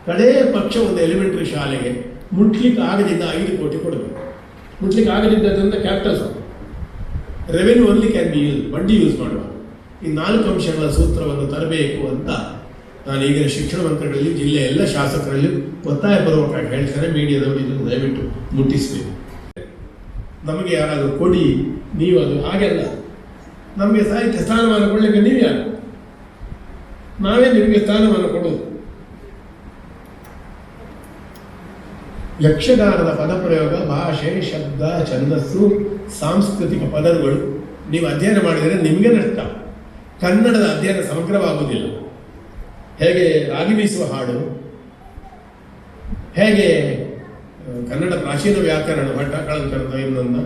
S10: ಕಡೆಯ ಪಕ್ಷ ಒಂದು ಎಲಿಮೆಂಟರಿ ಶಾಲೆಗೆ ಮುಟ್ಲಿಕ್ಕೆ ಆಗದಿದ್ದ 5 ಕೋಟಿ ಕೊಡಬೇಕು. ಮುಟ್ಲಿಕ್ಕೆ ಆಗದಿದ್ದರಿಂದ capital revenue only can be use, ಬಡ್ಡಿ ಯೂಸ್ ಮಾಡುವ. ಈ 4 ಅಂಶಗಳ ಸೂತ್ರವನ್ನು ತರಬೇಕು ಅಂತ ನಾನು ಈಗಿನ ಶಿಕ್ಷಣ ಮಂತ್ರಿಗಳಲ್ಲಿ, ಜಿಲ್ಲೆಯ ಎಲ್ಲ ಶಾಸಕರಲ್ಲಿ ಒತ್ತಾಯಪೂರ್ವಕವಾಗಿ ಹೇಳ್ತಾರೆ. ಮೀಡಿಯಾದವರು ಇದನ್ನು ದಯವಿಟ್ಟು ಮುಟ್ಟಿಸಬೇಕು. ನಮಗೆ ಯಾರಾದರೂ ಕೊಡಿ, ನೀವು ಅದು ಹಾಗೆಲ್ಲ. ನಮಗೆ ಸಾಹಿತ್ಯ ಸ್ಥಾನಮಾನ ಕೊಡಲಿಕ್ಕೆ ನೀವು ಯಾರು? ನಾವೇ ನಿಮಗೆ ಸ್ಥಾನಮಾನ ಕೊಡೋದು. ಯಕ್ಷಗಾನದ ಪದಪ್ರಯೋಗ, ಭಾಷೆ, ಶಬ್ದ, ಛಂದಸ್ಸು, ಸಾಂಸ್ಕೃತಿಕ ಪದಗಳು ನೀವು ಅಧ್ಯಯನ ಮಾಡಿದರೆ ನಿಮಗೆ ನಷ್ಟ. ಕನ್ನಡದ ಅಧ್ಯಯನ ಸಮಗ್ರವಾಗುವುದಿಲ್ಲ. ಹೇಗೆ ರಾಗಿ ಬೀಸುವ ಹಾಡು, ಹೇಗೆ ಕನ್ನಡ ಪ್ರಾಚೀನ ವ್ಯಾಕರಣ, ಭಟ್ಟ ಕಳಂಕರದ ಇನ್ನೊಂದು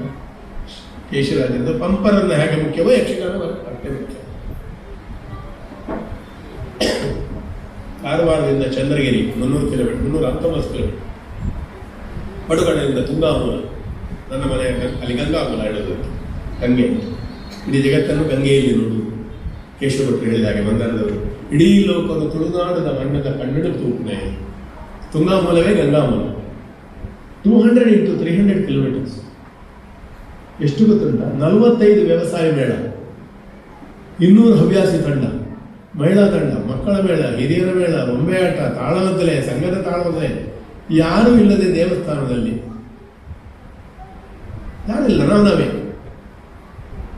S10: ಕೇಶರಾಜಂದು ಪಂಪರನ್ನು ಹೇಗೆ ಮುಖ್ಯವೋ ಯಕ್ಷಗಾನ ಅಷ್ಟೇ ಮುಖ್ಯ. ಕಾರವಾರದಿಂದ ಚಂದ್ರಗಿರಿ 300 ಕಿಲೋಮೀಟರ್, 319 ಕಿಲೋಮೀಟರ್. ಪಡುಗಡೆಯಿಂದ ತುಂಗಾಮೂಲ, ನನ್ನ ಮನೆಯ ಅಲ್ಲಿ ಗಂಗಾಮೂಲ ಹೇಳೋದು, ಗಂಗೆ. ಇಡೀ ಜಗತ್ತನ್ನು ಗಂಗೆಯಲ್ಲಿ ನೋಡು. ಕೇಶವ ಭಟ್ರು ಹೇಳಿದ ಹಾಗೆ ಮಂದಾರದವರು, ಇಡೀ ಲೋಕವನ್ನು ತುಳುನಾಡದ ಮಣ್ಣದ ಕನ್ನಡ ತೂಪನೆ. ತುಂಗಾಮೂಲವೇ ಗಂಗಾಮೂಲ. 200 into 300 kilometres. ಎಷ್ಟು ಗೊತ್ತುಂಟ? 45 ವ್ಯವಸಾಯ ಮೇಳ, 200 ಹವ್ಯಾಸಿ ತಂಡ, ಮಹಿಳಾ ತಂಡ, ಮಕ್ಕಳ ಮೇಳ, ಹಿರಿಯರ ಮೇಳ, ಬೊಂಬೆ ಆಟ, ತಾಳಮದ್ದಲೆ, ಸಂಘದ ತಾಳಮದ್ದಲೆ. ಯಾರೂ ಇಲ್ಲದೆ ದೇವಸ್ಥಾನದಲ್ಲಿ ಯಾರಿಲ್ಲ, ನಾವೇ.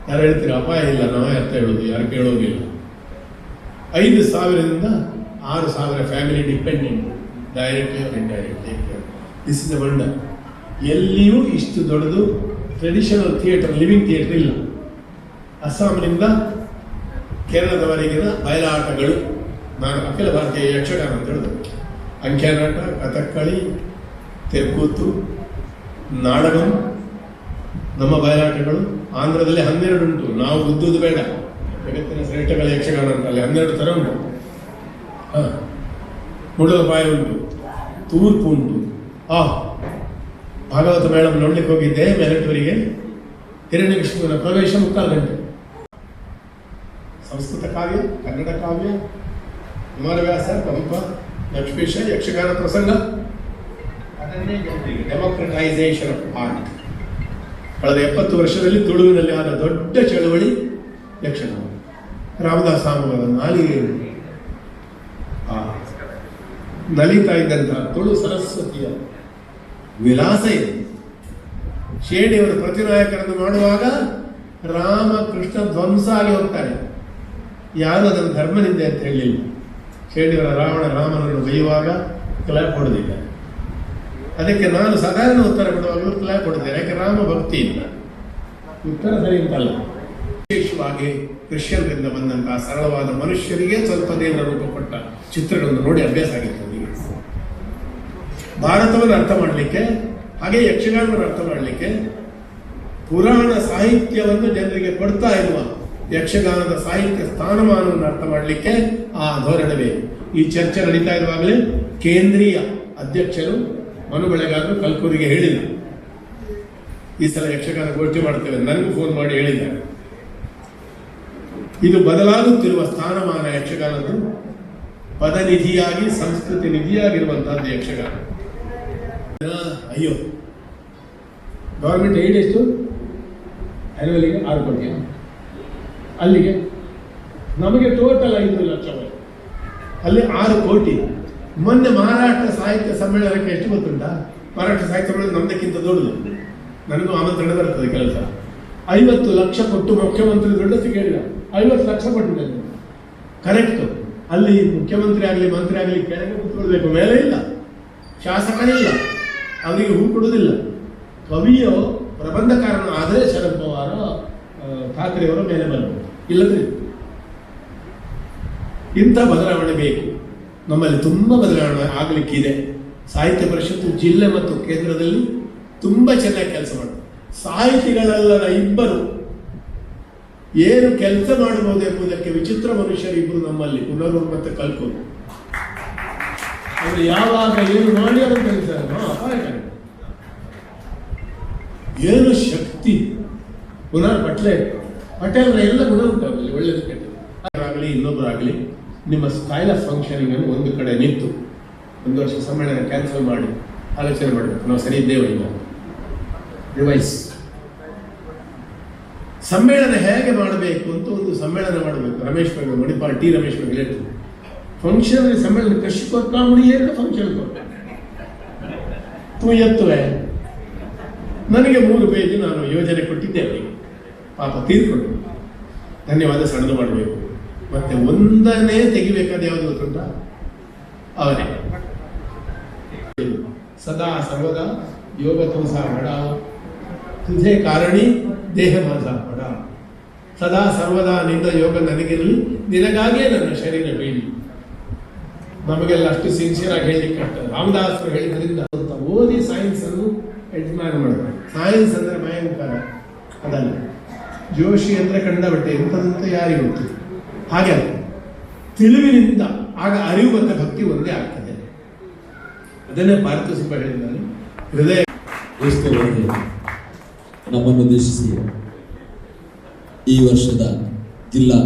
S10: ಯಾರು ಹೇಳ್ತೀರ ಅಪಾಯ ಇಲ್ಲ, ನಾವೇ ಅರ್ಥ ಹೇಳೋದು, ಯಾರು ಕೇಳೋದಿಲ್ಲ. 5,000ರಿಂದ 6,000 family dependent, direct or indirect. This is a wonder. ಎಲ್ಲಿಯೂ ಇಷ್ಟು ದೊಡ್ಡದು ಟ್ರೆಡಿಷನಲ್ ಥಿಯೇಟರ್, ಲಿವಿಂಗ್ ಥಿಯೇಟರ್ ಇಲ್ಲ. ಅಸ್ಸಾಂನಿಂದ ಕೇರಳದವರೆಗಿನ ಬಯಲಾಟಗಳು, ನಾನು ಅಖಿಲ ಭಾರತೀಯ ಯಕ್ಷಗಾನ ಅಂತ ಹೇಳಿದೆ. ಅಂಕ್ಯನಾಟ, ಕಥಕ್ಕಳಿ, ತೆರ್ಕೂತು, ನಾಡಗಂ ನಮ್ಮ ಬಯಲಾಟಗಳು. ಆಂಧ್ರದಲ್ಲಿ 12 ಉಂಟು. ನಾವು ಗುದ್ದುವುದು ಬೇಡ, ಜಗತ್ತಿನ ಶ್ರೇಷ್ಠಗಳ ಯಕ್ಷಗಾನ ಅಂತ ಅಲ್ಲಿ 12 ಥರ ಉಂಟು. ಮುಡಲಪಾಯ ಉಂಟು, ತೂರ್ಪು ಉಂಟು. ಭಾಗವತ ಮೇಳಂ ನೋಡ್ಲಿಕ್ಕೆ ಹೋಗಿದ್ದೆ ಮೆರಟೂರಿಗೆ. ಹಿರಣ್ಯಕೃಷ್ಣನ ಪ್ರವೇಶ 3/4 ಗಂಟೆ. ಸಂಸ್ಕೃತ ಕಾವ್ಯ, ಕನ್ನಡ ಕಾವ್ಯ, ಕುಮಾರವ್ಯಾಸ, ಪಂಪ, ಲಕ್ಷ್ಮೀಶ, ಯಕ್ಷಗಾನ ಪ್ರಸಂಗ, ಅದನ್ನೇ ಜನರಿಗೆ ಡೆಮೋಕ್ರಟೈಸೇಷನ್ ಆಫ್ ಆರ್ಟ್. ಕಳೆದ 70 ವರ್ಷದಲ್ಲಿ ತುಳುವಿನಲ್ಲಿ ಆದ ದೊಡ್ಡ ಚಳವಳಿ ಯಕ್ಷಗಾನ. ರಾಮದಾಸ ಸಾಮಗಳ ನಾಲಿಗೆ ನಲಿತಾ ಇದ್ದಂತಹ ತುಳು ಸರಸ್ವತಿಯ ವಿಲಾಸ ಇದೆ. ಶೇಣಿಯವರು ಪ್ರತಿನಾಯಕರನ್ನು ಮಾಡುವಾಗ ರಾಮಕೃಷ್ಣ ಧ್ವಂಸ ಆಗಿ ಹೋಗ್ತಾರೆ. ಯಾರು ಅದನ್ನು ಧರ್ಮನಿಂದೆ ಅಂತ ಹೇಳಲಿಲ್ಲ. ಶೇಣಿಯವರ ರಾಮನನ್ನು ಬೈಯುವಾಗ ಕ್ಲಾಪ್ ಹೊಡೆದಿಲ್ಲ. ಅದಕ್ಕೆ ನಾನು ಸಾಧಾರಣ ಉತ್ತರ ಕೊಡುವಾಗಲೂ ಕ್ಲಾಪ್ ಹೊಡೆದಿಲ್ಲ, ಯಾಕೆ ರಾಮ ಭಕ್ತಿ ಇಲ್ಲ. ಉತ್ತರ ಸರಿ ಅಂತಲ್ಲ. ವಿಶೇಷವಾಗಿ ಕ್ರಿಶ್ಚಿಯನ್ರಿಂದ ಬಂದಂತಹ ಸರಳವಾದ ಮನುಷ್ಯರಿಗೆ ಸ್ವಲ್ಪ ದೇವರ ರೂಪ ಕೊಟ್ಟ ಚಿತ್ರಗಳನ್ನು ನೋಡಿ ಅಭ್ಯಾಸ ಆಗಿತ್ತು ಅವರಿಗೆ. ಭಾರತವನ್ನು ಅರ್ಥ ಮಾಡಲಿಕ್ಕೆ, ಹಾಗೆ ಯಕ್ಷಗಾನವನ್ನು ಅರ್ಥ ಮಾಡಲಿಕ್ಕೆ, ಪುರಾಣ ಸಾಹಿತ್ಯವನ್ನು ಜನರಿಗೆ ಕೊಡ್ತಾ ಇರುವ ಯಕ್ಷಗಾನದ ಸಾಹಿತ್ಯ ಸ್ಥಾನಮಾನವನ್ನು ಅರ್ಥ ಮಾಡಲಿಕ್ಕೆ ಆ ಧೋರಣೆ ಬೇಕು. ಈ ಚರ್ಚೆ ನಡೀತಾ ಇರುವಾಗಲೇ ಕೇಂದ್ರೀಯ ಅಧ್ಯಕ್ಷರು ಮನು ಬೆಳೆಗಾರರು ಕಲ್ಕೂರಿಗೆ ಹೇಳಿದರು, ಈ ಸಲ ಯಕ್ಷಗಾನ ಗೋಷ್ಠಿ ಮಾಡ್ತೇವೆ. ನನಗೂ ಫೋನ್ ಮಾಡಿ ಹೇಳಿದ್ದಾರೆ. ಇದು ಬದಲಾಗುತ್ತಿರುವ ಸ್ಥಾನಮಾನ ಯಕ್ಷಗಾನದ್ದು ಪದನಿಧಿಯಾಗಿ ಸಂಸ್ಕೃತಿ ನಿಧಿಯಾಗಿರುವಂತಹದ್ದು ಯಕ್ಷಗಾನ. ಅಯ್ಯೋ, ಗವರ್ಮೆಂಟ್ ಏಡ್ ಎಷ್ಟು? ಆ್ಯನ್ಯುವಲಿಗೆ 6 ಕೋಟಿ, ಅಲ್ಲಿಗೆ ನಮಗೆ ಟೋಟಲ್ 5 ಲಕ್ಷ, ಅಲ್ಲಿ 6 ಕೋಟಿ. ಮೊನ್ನೆ ಮಹಾರಾಷ್ಟ್ರ ಸಾಹಿತ್ಯ ಸಮ್ಮೇಳನಕ್ಕೆ ಎಷ್ಟು ಗೊತ್ತುಂಟಾ? ಮಹಾರಾಷ್ಟ್ರ ಸಾಹಿತ್ಯ ಸಮ್ಮೇಳನ ನಮ್ದಕ್ಕಿಂತ ದೊಡ್ಡದು. ನನಗೂ ಆಮಂತ್ರಣ ಬರ್ತದೆ ಕೆಲಸ. 50 ಲಕ್ಷ ಕೊಟ್ಟು ಮುಖ್ಯಮಂತ್ರಿ ದೊಡ್ಡದು ಕೇಳಿದ, 50 ಲಕ್ಷ ಕೊಟ್ಟಿದ್ದಾರೆ. ಕರೆಕ್ಟು. ಅಲ್ಲಿ ಮುಖ್ಯಮಂತ್ರಿ ಆಗಲಿ ಮಂತ್ರಿ ಆಗಲಿ ಕೆಳಗೆ ಕೂತ್ಕೊಳ್ಬೇಕು, ಮೇಲೆ ಇಲ್ಲ. ಶಾಸಕರಿಲ್ಲ, ಅವರಿಗೆ ಹೂ ಕೊಡುವುದಿಲ್ಲ. ಕವಿಯೋ ಪ್ರಬಂಧಕಾರನು ಆದರೆ ಶರದ್ ಪವಾರ ಠಾಕ್ರೆಯವರ ಮೇಲೆ ಬರಬೇಕು, ಇಲ್ಲದ್ರೆ ಇಂಥ ಬದಲಾವಣೆ ಬೇಕು. ನಮ್ಮಲ್ಲಿ ತುಂಬ ಬದಲಾವಣೆ ಆಗಲಿಕ್ಕಿದೆ. ಸಾಹಿತ್ಯ ಪರಿಷತ್ತು ಜಿಲ್ಲೆ ಮತ್ತು ಕೇಂದ್ರದಲ್ಲಿ ತುಂಬ ಚೆನ್ನಾಗಿ ಕೆಲಸ ಮಾಡ್ತಾರೆ. ಸಾಹಿತಿಗಳಲ್ಲದ ಇಬ್ಬರು ಏನು ಕೆಲಸ ಮಾಡಬಹುದು ಎಂಬುದಕ್ಕೆ ವಿಚಿತ್ರ ಮನುಷ್ಯರಿಬ್ಬರು ನಮ್ಮಲ್ಲಿ, ಪುನರೂರು ಮತ್ತು ಕಲ್ಕೂರು. ಅವರು ಯಾವಾಗ ಏನು ಮಾಡಿ ಅವರು ಕೆಲಸ ಅಪಾಯಕಾರಿ. ಏನು ಶಕ್ತಿ! ಪುನರ್ ಪಟೇಲ್ರ ಎಲ್ಲ ಗುಣ ಉಂಟಾಗಲಿ, ಒಳ್ಳೆಯದು ಕೆಟ್ಟದ್ದು ಆಗಲಿ ಇನ್ನೊಬ್ಬರಾಗಲಿ, ನಿಮ್ಮ ಸ್ಟೈಲ್ ಆಫ್ ಫಂಕ್ಷನಿಂಗ್ ಅನ್ನು ಒಂದು ಕಡೆ ನಿಂತು 1 ವರ್ಷ ಸಮ್ಮೇಳನ ಕ್ಯಾನ್ಸಲ್ ಮಾಡಿ ಆಲೋಚನೆ ಮಾಡಬೇಕು, ನಾವು ಸರಿ ಇದ್ದೇವೆ ಇಲ್ಲ, ರಿವೈಸ್. ಸಮ್ಮೇಳನ ಹೇಗೆ ಮಾಡಬೇಕು ಅಂತ ಒಂದು ಸಮ್ಮೇಳನ ಮಾಡಬೇಕು. ರಮೇಶ್ ಬಗ್ಗೆ ಮಣಿಪಾಲ್ ಟಿ ರಮೇಶ್ ಬಗ್ಗೆ ಹೇಳ್ತೀವಿ, ಫಂಕ್ಷನ್ ಸಮ್ಮೇಳನ ಕೃಷಿ ಕೊಡ್ತಾ ಮುಡಿಯೇಕ ಫಂಕ್ಷನ್ ಕೊಡ್ತಾರೆ. ತೂ ಎತ್ತುವೆ ನನಗೆ 3 ಪೇಜ್ ನಾನು ಯೋಜನೆ ಕೊಟ್ಟಿದ್ದೆ ಅವರಿಗೆ, ಪಾಪ ತೀರ್ಕೊಂಡು ಧನ್ಯವಾದ ಸಣ್ಣದು ಮಾಡಬೇಕು. ಮತ್ತೆ ಒಂದನ್ನೇ ತೆಗಿಬೇಕಾದ ಯಾವುದು ಗೊತ್ತುಂಟ? ಅವರೇ ಸದಾ ಸರ್ವದಾ ಯೋಗ ತುಳಸ ಬಡ ತುझे ಕಾರಣಿ ದೇಹ ಮಾಸ ಬಡ. ಸದಾ ಸರ್ವದಾ ನಿಂದ ಯೋಗ ನನಗಿರಲಿ, ನಿನಗಾಗಿಯೇ ನನ್ನ ಶರೀರ ಬೇಡಿ. ನಮಗೆಲ್ಲ ಅಷ್ಟು ಸಿನ್ಸಿಯರ್ ಆಗಿ ಹೇಳಲಿಕ್ಕೆ ಆಗ್ತದೆ. ರಾಮದಾಸರು ಹೇಳಿದ್ರಿಂದ ಓದಿ ಸೈನ್ಸ್ ಅನ್ನು ಎಡ್ಮೈರ್ ಮಾಡಬೇಕು. ಸೈನ್ಸ್ ಅಂದ್ರೆ ಭಯಂಕರ ಅದಲ್ಲ, ಜೋಶಿ ಅಂದ್ರೆ ಕಂಡ ಬಟ್ಟೆ ಎಂಥದಂತ ಯಾರಿಗೆ ಗೊತ್ತು. ಹಾಗೆ ತಿಳಿವಿನಿಂದ ಆಗ ಅರಿವು ಮತ್ತು ಭಕ್ತಿ ಒಂದೇ ಆಗ್ತದೆ. ಅದನ್ನೇ ಭಾರತ ಸುಬ್ಬ ಹೇಳಿದ್ದಾರೆ, ಹೃದಯ
S12: ನಮ್ಮನ್ನು ಉದ್ದೇಶಿಸಿ ಈ ವರ್ಷದ ಜಿಲ್ಲಾ